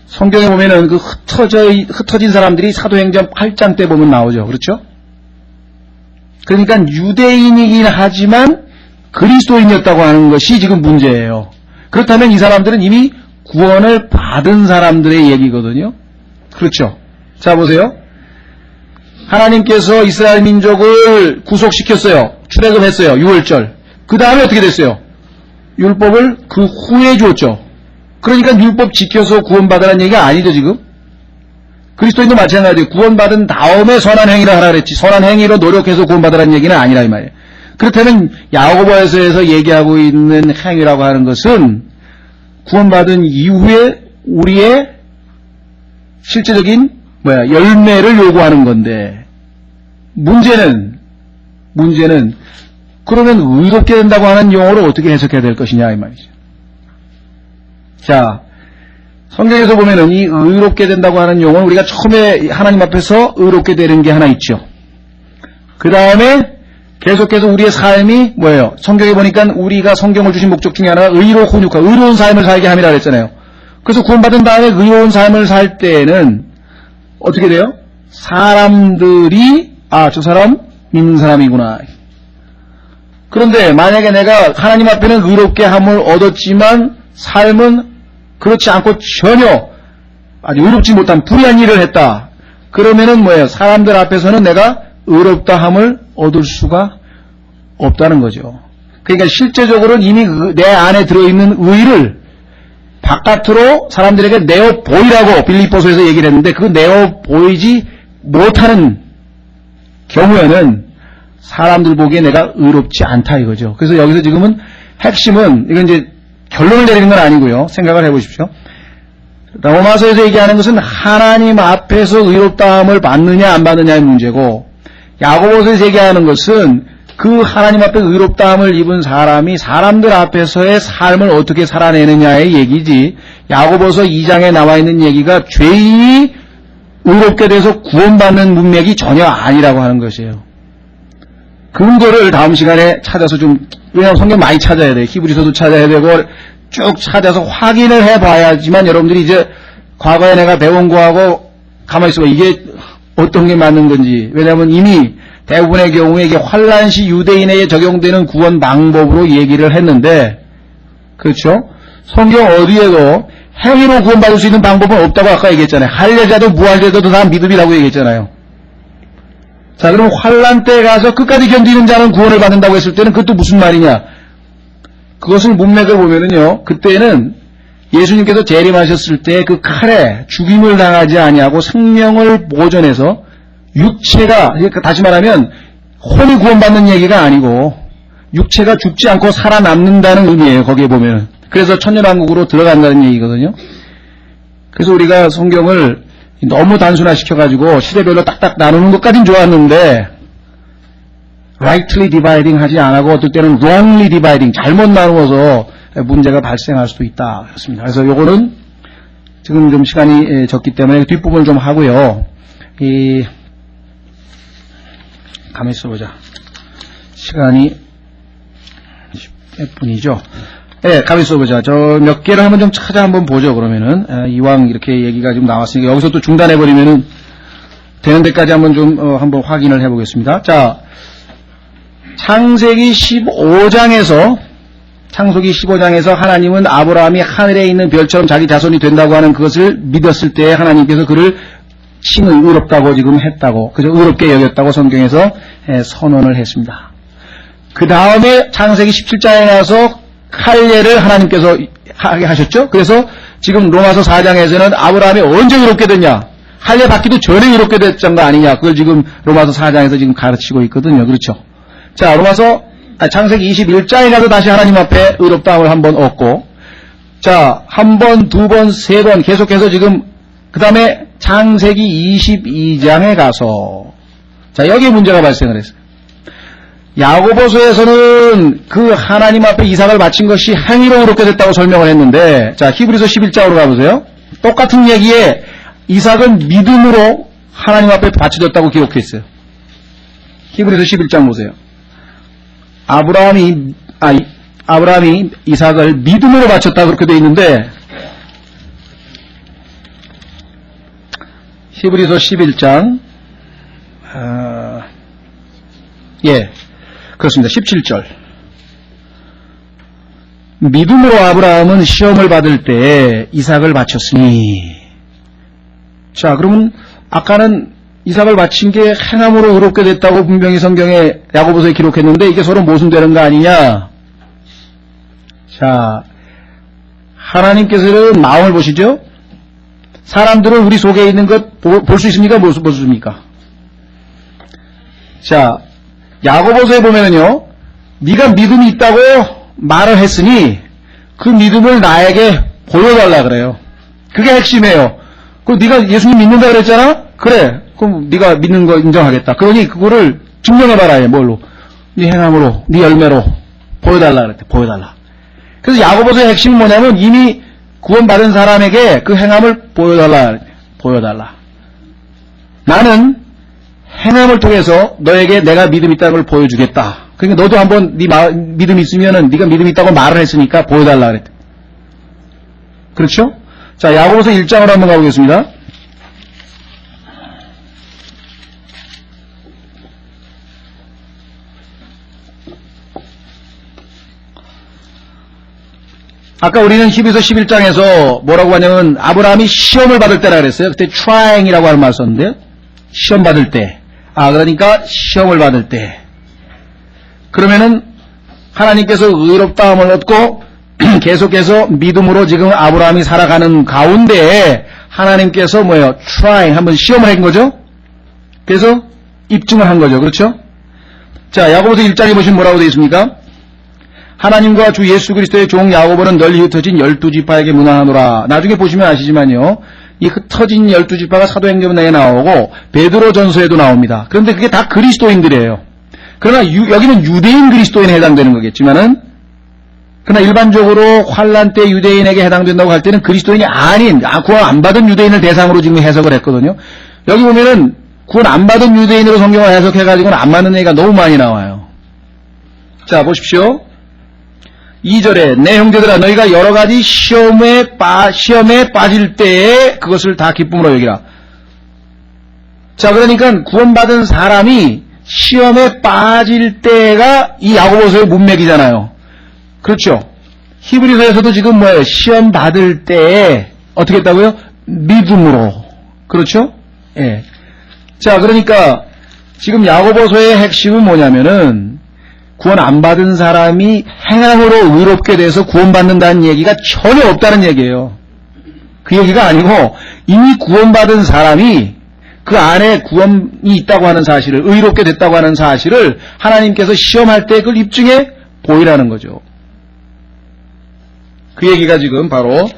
성경에 보면은 그 흩어진 사람들이 사도행전 8장 때 보면 나오죠. 그렇죠? 그러니까 유대인이긴 하지만 그리스도인이었다고 하는 것이 지금 문제예요. 그렇다면 이 사람들은 이미 구원을 받은 사람들의 얘기거든요. 그렇죠? 자, 보세요. 하나님께서 이스라엘 민족을 구속시켰어요. 출애굽했어요. 6월절. 그 다음에 어떻게 됐어요? 율법을 그 후에 주었죠. 그러니까 율법 지켜서 구원받으라는 얘기가 아니죠, 지금. 그리스도인도 마찬가지예요. 구원받은 다음에 선한 행위를 하라 그랬지. 선한 행위로 노력해서 구원받으라는 얘기는 아니라 이 말이에요. 그렇다면 야고보서에서 얘기하고 있는 행위라고 하는 것은 구원받은 이후에 우리의 실제적인 열매를 요구하는 건데, 문제는 그러면 의롭게 된다고 하는 용어를 어떻게 해석해야 될 것이냐 이 말이죠. 자, 성경에서 보면은 이 의롭게 된다고 하는 용어는 우리가 처음에 하나님 앞에서 의롭게 되는 게 하나 있죠. 그 다음에 계속해서 우리의 삶이 뭐예요? 성경에 보니까 우리가 성경을 주신 목적 중에 하나가 의로 혼육하, 의로운 삶을 살게 함이라 그랬잖아요. 그래서 구원받은 다음에 의로운 삶을 살 때는 어떻게 돼요? 사람들이 저 사람 믿는 사람이구나. 그런데 만약에 내가 하나님 앞에는 의롭게 함을 얻었지만 삶은 그렇지 않고 전혀 아주 의롭지 못한 불의한 일을 했다. 그러면은 뭐예요? 사람들 앞에서는 내가 의롭다 함을 얻을 수가 없다는 거죠. 그러니까 실제적으로는 이미 내 안에 들어있는 의를 바깥으로 사람들에게 내어 보이라고 빌립보서에서 얘기를 했는데, 그 내어 보이지 못하는 경우에는 사람들 보기에 내가 의롭지 않다 이거죠. 그래서 여기서 지금은 핵심은, 이건 이제 결론을 내리는 건 아니고요. 생각을 해보십시오. 로마서에서 얘기하는 것은 하나님 앞에서 의롭다함을 받느냐 안 받느냐의 문제고, 야고보서에서 얘기하는 것은 그 하나님 앞에 의롭다함을 입은 사람이 사람들 앞에서의 삶을 어떻게 살아내느냐의 얘기지, 야고보서 2장에 나와 있는 얘기가 죄인이 의롭게 돼서 구원받는 문맥이 전혀 아니라고 하는 것이에요. 근거를 다음 시간에 찾아서 왜냐하면 성경 많이 찾아야 돼. 히브리서도 찾아야 되고 쭉 찾아서 확인을 해봐야지만 여러분들이 이제 과거에 내가 배운 거하고 가만히 있어봐. 이게 어떤 게 맞는 건지. 왜냐하면 이미 대부분의 경우에 이게 환란시 유대인에게 적용되는 구원 방법으로 얘기를 했는데, 그렇죠? 성경 어디에도 행위로 구원받을 수 있는 방법은 없다고 아까 얘기했잖아요. 할례자도 무할례자도 다 믿음이라고 얘기했잖아요. 자, 그럼 환난 때 가서 끝까지 견디는 자는 구원을 받는다고 했을 때는 그것도 무슨 말이냐? 그것을 문맥을 보면은요, 그때는 예수님께서 재림하셨을 때 그 칼에 죽임을 당하지 아니하고 생명을 보존해서 육체가, 그러니까 다시 말하면 혼이 구원받는 얘기가 아니고 육체가 죽지 않고 살아남는다는 의미예요. 거기에 보면은. 그래서 천년왕국으로 들어간다는 얘기거든요. 그래서 우리가 성경을 너무 단순화시켜가지고 시대별로 딱딱 나누는 것까진 좋았는데 rightly dividing 하지 않고 어떨 때는 wrongly dividing, 잘못 나누어서 문제가 발생할 수도 있다. 그렇습니다. 그래서 요거는 지금 좀 시간이 적기 때문에 뒷부분을 좀 하고요. 가만히 있어보자. 시간이 몇 분이죠? 네, 가만히 있어보자. 저 몇 개를 한번 좀 찾아 한번 보죠. 그러면은 이왕 이렇게 얘기가 지금 나왔으니까 여기서 또 중단해버리면은 되는 데까지 한번 좀 한번 확인을 해보겠습니다. 자, 창세기 15장에서 하나님은 아브라함이 하늘에 있는 별처럼 자기 자손이 된다고 하는 그것을 믿었을 때 하나님께서 그를 칭을 의롭다고 지금 했다고, 그저 의롭게 여겼다고 성경에서 선언을 했습니다. 그 다음에 창세기 17장에 가서 할례를 하나님께서 하게 하셨죠. 그래서 지금 로마서 4장에서는 아브라함이 언제 의롭게 됐냐? 할례 받기도 전에 의롭게 됐던 거 아니냐? 그걸 지금 로마서 4장에서 지금 가르치고 있거든요. 그렇죠? 자, 창세기 21장에 가서 다시 하나님 앞에 의롭다함을 한번 얻고, 자, 한 번, 두 번, 세 번 계속해서 지금 그 다음에 창세기 22장에 가서, 자, 여기에 문제가 발생을 했어요. 야고보서에서는 그 하나님 앞에 이삭을 바친 것이 행위로 의롭게 됐다고 설명을 했는데, 자, 히브리서 11장으로 가보세요. 똑같은 얘기에 이삭은 믿음으로 하나님 앞에 바쳐졌다고 기록했어요. 히브리서 11장 보세요. 아브라함이 이삭을 믿음으로 바쳤다 그렇게 되어 있는데, 히브리서 11장, 그렇습니다. 17절. 믿음으로 아브라함은 시험을 받을 때 이삭을 바쳤으니. 자, 그러면 아까는 이삭을 바친 게 행함으로 의롭게 됐다고 분명히 성경에 야고보서에 기록했는데 이게 서로 모순되는 거 아니냐? 자, 하나님께서는 마음을 보시죠? 사람들은 우리 속에 있는 것 볼 수 있습니까? 못 보십니까? 자, 야고보서에 보면은요, 네가 믿음이 있다고 말을 했으니 그 믿음을 나에게 보여달라 그래요. 그게 핵심이에요. 그럼 네가 예수님 믿는다 그랬잖아? 그래. 그럼 네가 믿는 거 인정하겠다. 그러니 그거를 증명해봐라. 뭘로? 네 행함으로, 네 열매로 보여달라 그랬대. 보여달라. 그래서 야고보서의 핵심은 뭐냐면 이미 구원받은 사람에게 그 행함을 보여달라. 보여달라. 나는 행함을 통해서 너에게 내가 믿음 있다는 걸 보여주겠다. 그러니까 너도 한번 네 믿음 있으면은 네가 믿음 있다고 말을 했으니까 보여달라 그랬대. 그렇죠? 자, 야고보서 1장으로 한번 가보겠습니다. 아까 우리는 히브리서 11장에서 뭐라고 하냐면 아브라함이 시험을 받을 때라 그랬어요. 그때 trying이라고 하는 말을 썼는데 시험 받을 때. 그러니까 시험을 받을 때. 그러면은 하나님께서 의롭다함을 얻고 계속해서 믿음으로 지금 아브라함이 살아가는 가운데 하나님께서 뭐예요? trying, 한번 시험을 한 거죠? 그래서 입증을 한 거죠. 그렇죠? 자, 야고보서 1장에 보시면 뭐라고 되어 있습니까? 하나님과 주 예수 그리스도의 종 야고보는 널리 흩어진 12지파에게 문안하노라. 나중에 보시면 아시지만요. 이 흩어진 12지파가 사도행전에 나오고 베드로 전서에도 나옵니다. 그런데 그게 다 그리스도인들이에요. 그러나 여기는 유대인 그리스도인에 해당되는 거겠지만은, 그러나 일반적으로 환란 때 유대인에게 해당된다고 할 때는 그리스도인이 아닌, 구원 안 받은 유대인을 대상으로 지금 해석을 했거든요. 여기 보면은 구원 안 받은 유대인으로 성경을 해석해가지고는 안 맞는 얘기가 너무 많이 나와요. 자, 보십시오. 2절에 내 형제들아 너희가 여러 가지 시험에 빠질 때에 그것을 다 기쁨으로 여기라. 자, 그러니까 구원받은 사람이 시험에 빠질 때가 이 야고보서의 문맥이잖아요. 그렇죠? 히브리서에서도 지금 뭐예요? 시험 받을 때에 어떻게 했다고요? 믿음으로. 그렇죠? 예. 자, 그러니까 지금 야고보서의 핵심은 뭐냐면은 구원 안 받은 사람이 행함으로 의롭게 돼서 구원받는다는 얘기가 전혀 없다는 얘기예요. 그 얘기가 아니고 이미 구원받은 사람이 그 안에 구원이 있다고 하는 사실을, 의롭게 됐다고 하는 사실을 하나님께서 시험할 때 그걸 입증해 보이라는 거죠. 그 얘기가 지금 바로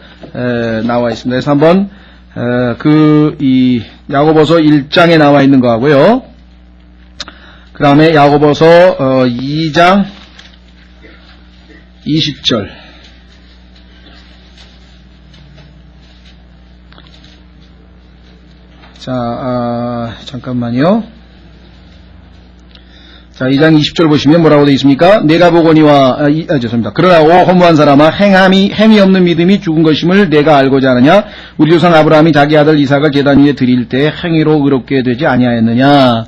나와 있습니다. 그래서 한번 이 야고보서 1장에 나와 있는 거하고요. 그 다음에 야고보서 2장 20절. 자, 잠깐만요. 자, 2장 20절 보시면 뭐라고 되어 있습니까? 내가 보거니와, 죄송합니다. 그러나 오 허무한 사람아, 행이 없는 믿음이 죽은 것임을 내가 알고자 하느냐? 우리 조상 아브라함이 자기 아들 이삭을 제단 위에 드릴 때 행위로 의롭게 되지 아니하였느냐?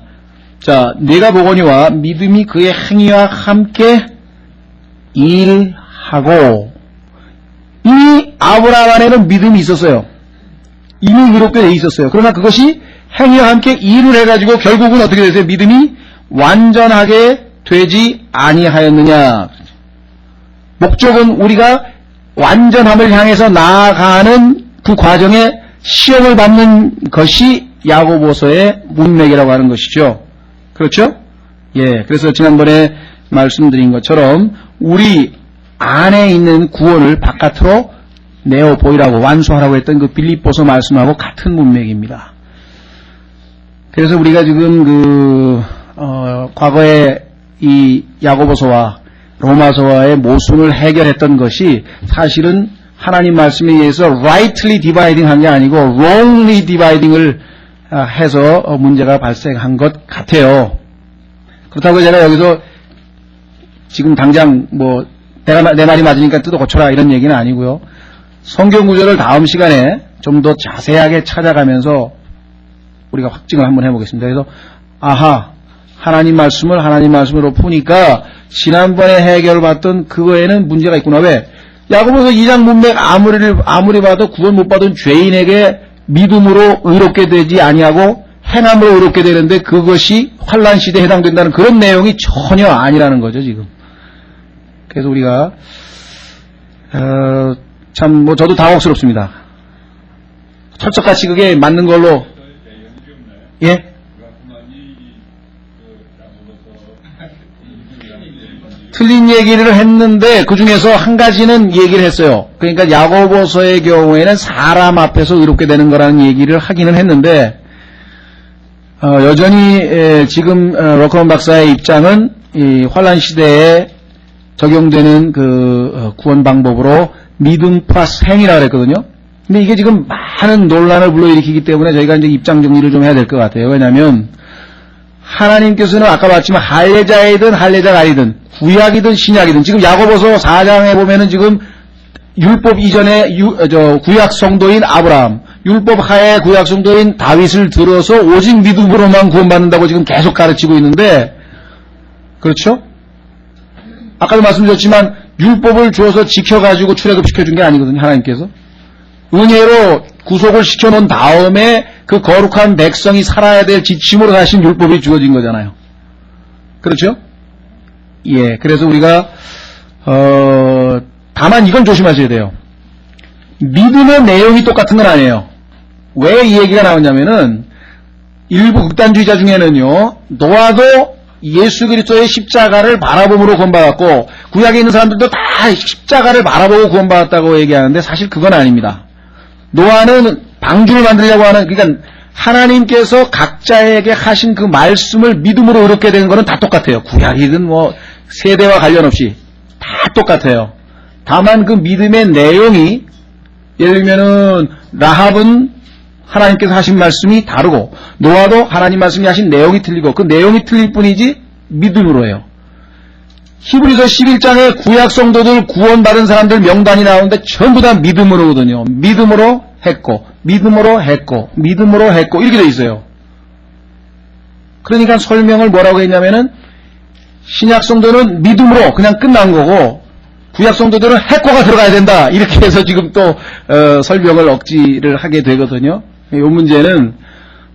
자, 내가 보거니와 믿음이 그의 행위와 함께 일하고, 이미 아브라함 안에는 믿음이 있었어요. 이미 의롭게 돼 있었어요. 그러나 그것이 행위와 함께 일을 해가지고 결국은 어떻게 됐어요? 믿음이 완전하게 되지 아니하였느냐. 목적은 우리가 완전함을 향해서 나아가는 그 과정에 시험을 받는 것이 야고보서의 문맥이라고 하는 것이죠. 그렇죠? 예, 그래서 지난번에 말씀드린 것처럼 우리 안에 있는 구원을 바깥으로 내어 보이라고 완수하라고 했던 그 빌립보서 말씀하고 같은 문맥입니다. 그래서 우리가 지금 과거에 이 야고보서와 로마서와의 모순을 해결했던 것이 사실은 하나님 말씀에 의해서 rightly dividing 한 게 아니고 wrongly dividing을 해서 문제가 발생한 것 같아요. 그렇다고 제가 여기서 지금 당장 내 말이 맞으니까 뜯어 고쳐라 이런 얘기는 아니고요. 성경 구절을 다음 시간에 좀 더 자세하게 찾아가면서 우리가 확증을 한번 해보겠습니다. 그래서 하나님 말씀으로 푸니까 지난번에 해결받던 그거에는 문제가 있구나. 왜? 야고보서 2장 문맥 아무리 봐도 구원 못 받은 죄인에게 믿음으로 의롭게 되지 아니하고 행함으로 의롭게 되는데 그것이 환난 시대에 해당된다는 그런 내용이 전혀 아니라는 거죠, 지금. 그래서 우리가 저도 당혹스럽습니다. 철석같이 그게 맞는 걸로. 예? 틀린 얘기를 했는데 그 중에서 한 가지는 얘기를 했어요. 그러니까 야고보서의 경우에는 사람 앞에서 의롭게 되는 거라는 얘기를 하기는 했는데 여전히 지금 러커먼 박사의 입장은 이 환난 시대에 적용되는 그 구원 방법으로 믿음 플러스 행위라고 그랬거든요. 근데 이게 지금 많은 논란을 불러일으키기 때문에 저희가 이제 입장 정리를 좀 해야 될 것 같아요. 왜냐하면 하나님께서는 아까 봤지만 할례자이든 할례자가 아니든 구약이든 신약이든 지금 야고보서 4장에 보면은 지금 율법 이전에 구약 성도인 아브라함, 율법 하에 구약 성도인 다윗을 들어서 오직 믿음으로만 구원받는다고 지금 계속 가르치고 있는데, 그렇죠? 아까도 말씀드렸지만 율법을 주어서 지켜가지고 출애굽시켜준 게 아니거든요. 하나님께서 은혜로 구속을 시켜놓은 다음에 그 거룩한 백성이 살아야 될 지침으로 사실 율법이 주어진 거잖아요. 그렇죠? 예, 그래서 우리가 다만 이건 조심하셔야 돼요. 믿음의 내용이 똑같은 건 아니에요. 왜 이 얘기가 나오냐면은 일부 극단주의자 중에는요, 노아도 예수 그리스도의 십자가를 바라봄으로 구원받았고 구약에 있는 사람들도 다 십자가를 바라보고 구원받았다고 얘기하는데 사실 그건 아닙니다. 노아는 방주를 만들려고 하는, 그러니까 하나님께서 각자에게 하신 그 말씀을 믿음으로 의롭게 되는 거는 다 똑같아요. 구약이든 세대와 관련 없이 다 똑같아요. 다만 그 믿음의 내용이, 예를 들면은 라합은 하나님께서 하신 말씀이 다르고 노아도 하나님 말씀이 하신 내용이 틀리고 그 내용이 틀릴 뿐이지 믿음으로 해요. 히브리서 11장에 구약 성도들 구원받은 사람들 명단이 나오는데 전부 다 믿음으로거든요. 믿음으로 했고 이렇게 돼 있어요. 그러니까 설명을 뭐라고 했냐면은 신약 성도는 믿음으로 그냥 끝난 거고 구약 성도들은 해코가 들어가야 된다. 이렇게 해서 지금 또 설명을 억지를 하게 되거든요. 이 문제는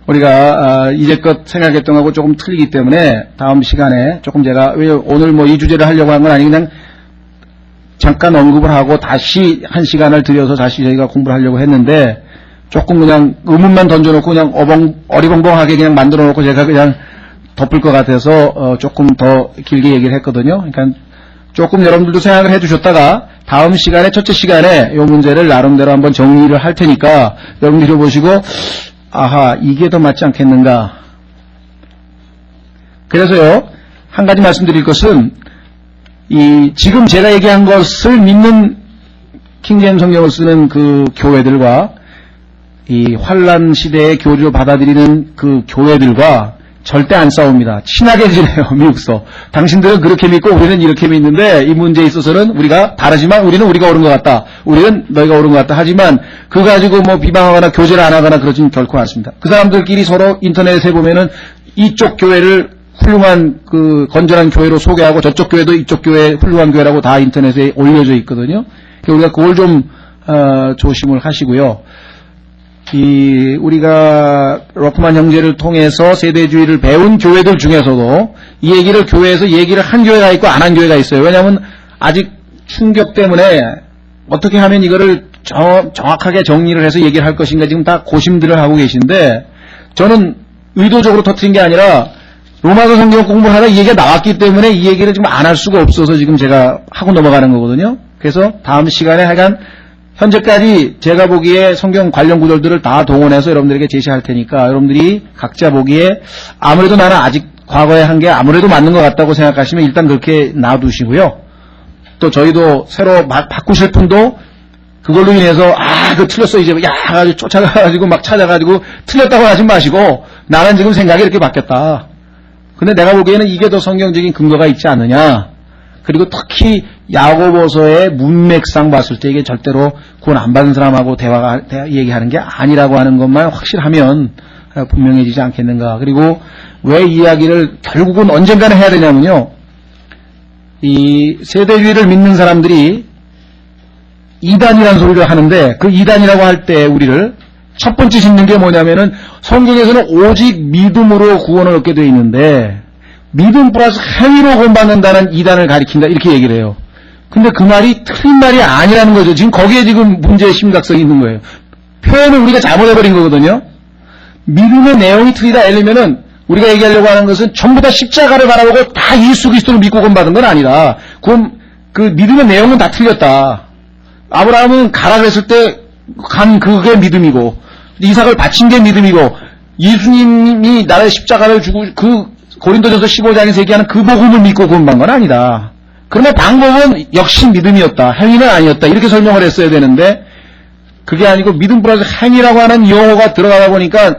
우리가 이제껏 생각했던 거하고 조금 틀리기 때문에 다음 시간에 조금 제가 오늘 뭐 이 주제를 하려고 한 건 아니고 그냥 잠깐 언급을 하고 다시 한 시간을 들여서 다시 저희가 공부를 하려고 했는데 조금 그냥 의문만 던져놓고 그냥 어리벙벙하게 그냥 만들어놓고 제가 그냥 덮을 것 같아서 조금 더 길게 얘기를 했거든요. 그러니까 조금 여러분들도 생각을 해두셨다가 다음 시간에 첫째 시간에 이 문제를 나름대로 한번 정리를 할 테니까 여러분들이 보시고 아하 이게 더 맞지 않겠는가. 그래서요 한 가지 말씀드릴 것은 지금 제가 얘기한 것을 믿는 킹제임스 성경을 쓰는 그 교회들과 이 환란 시대의 교리를 받아들이는 그 교회들과 절대 안 싸웁니다. 친하게 지내요, 미국서. 당신들은 그렇게 믿고 우리는 이렇게 믿는데 이 문제에 있어서는 우리가 다르지만 우리는 우리가 옳은 것 같다. 우리는 너희가 옳은 것 같다. 하지만 그거 가지고 뭐 비방하거나 교제를 안 하거나 그러진 결코 않습니다. 그 사람들끼리 서로 인터넷에 보면은 이쪽 교회를 훌륭한 그 건전한 교회로 소개하고 저쪽 교회도 이쪽 교회 훌륭한 교회라고 다 인터넷에 올려져 있거든요. 우리가 그걸 좀 조심을 하시고요. 우리가 러프만 형제를 통해서 세대주의를 배운 교회들 중에서도 이 얘기를 교회에서 얘기를 한 교회가 있고 안 한 교회가 있어요. 왜냐하면 아직 충격 때문에 어떻게 하면 이거를 정확하게 정리를 해서 얘기를 할 것인가 지금 다 고심들을 하고 계신데 저는 의도적으로 터뜨린 게 아니라 로마서 성경 공부를 하다 이 얘기가 나왔기 때문에 이 얘기를 지금 안 할 수가 없어서 지금 제가 하고 넘어가는 거거든요. 그래서 다음 시간에 하여간 현재까지 제가 보기에 성경 관련 구절들을 다 동원해서 여러분들에게 제시할 테니까 여러분들이 각자 보기에 아무래도 나는 아직 과거에 한 게 아무래도 맞는 것 같다고 생각하시면 일단 그렇게 놔두시고요. 또 저희도 새로 바꾸실 분도 그걸로 인해서 그거 틀렸어 이제 가지고 쫓아가가지고 막 찾아가지고 틀렸다고 하지 마시고 나는 지금 생각이 이렇게 바뀌었다. 근데 내가 보기에는 이게 더 성경적인 근거가 있지 않느냐. 그리고 특히 야고보서의 문맥상 봤을 때 이게 절대로 구원 안 받은 사람하고 얘기하는 게 아니라고 하는 것만 확실하면 분명해지지 않겠는가. 그리고 왜 이야기를 결국은 언젠가는 해야 되냐면요. 이 세대주의를 믿는 사람들이 이단이라는 소리를 하는데 그 이단이라고 할 때 우리를 첫 번째 짚는 게 뭐냐면은 성경에서는 오직 믿음으로 구원을 얻게 되어 있는데 믿음 플러스 행위로 구원받는다는 이단을 가리킨다 이렇게 얘기를 해요. 근데 그 말이 틀린 말이 아니라는 거죠. 지금 거기에 지금 문제의 심각성이 있는 거예요. 표현을 우리가 잘못해버린 거거든요. 믿음의 내용이 틀리다 이러면은 우리가 얘기하려고 하는 것은 전부 다 십자가를 바라보고 다 예수 그리스도를 믿고 구원받은 건 아니다. 그 믿음의 내용은 다 틀렸다. 아브라함은 가라 그랬을 때 간 그게 믿음이고 이삭을 바친 게 믿음이고 예수님이 나라의 십자가를 주고 그 고린도전서 15장에서 얘기하는 그 복음을 믿고 구원받은 건 아니다. 그러나 방법은 역시 믿음이었다. 행위는 아니었다. 이렇게 설명을 했어야 되는데 그게 아니고 믿음 플러스 행위라고 하는 용어가 들어가다 보니까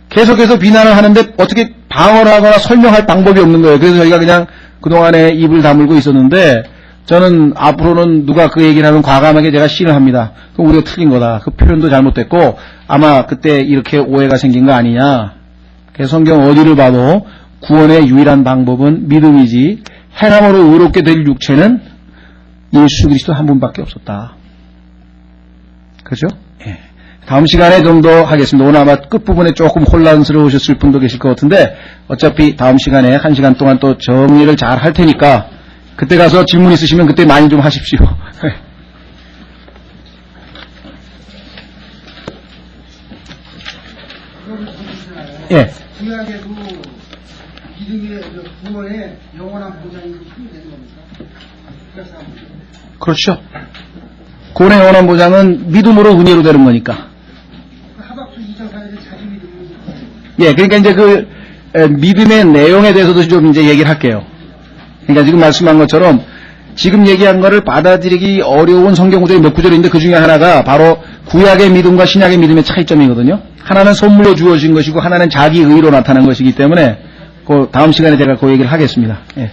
계속해서 비난을 하는데 어떻게 방어를 하거나 설명할 방법이 없는 거예요. 그래서 저희가 그냥 그동안에 입을 다물고 있었는데 저는 앞으로는 누가 그 얘기를 하면 과감하게 제가 시인을 합니다. 그럼 우리가 틀린 거다. 그 표현도 잘못됐고 아마 그때 이렇게 오해가 생긴 거 아니냐. 그래서 성경 어디를 봐도 구원의 유일한 방법은 믿음이지 행함으로 의롭게 될 육체는 예수 그리스도 한 분밖에 없었다. 그렇죠? 예. 다음 시간에 좀 더 하겠습니다. 오늘 아마 끝부분에 조금 혼란스러우셨을 분도 계실 것 같은데 어차피 다음 시간에 1시간 동안 또 정리를 잘 할 테니까 그때 가서 질문 있으시면 그때 많이 좀 하십시오. 예. 구약에도 믿음의 구원에 영원한 보장이 되는 겁니까? 그렇죠. 구원의 영원한 보장은 믿음으로 은혜로 되는 거니까. 하박국 2장 4절에 자기 믿음으로. 예, 그러니까 이제 그 믿음의 내용에 대해서도 좀 이제 얘기를 할게요. 그러니까 지금 말씀한 것처럼 지금 얘기한 거를 받아들이기 어려운 성경 구절이 몇 구절이 있는데 그 중에 하나가 바로 구약의 믿음과 신약의 믿음의 차이점이거든요. 하나는 선물로 주어진 것이고 하나는 자기 의로 나타난 것이기 때문에 그 다음 시간에 제가 그 얘기를 하겠습니다. 예.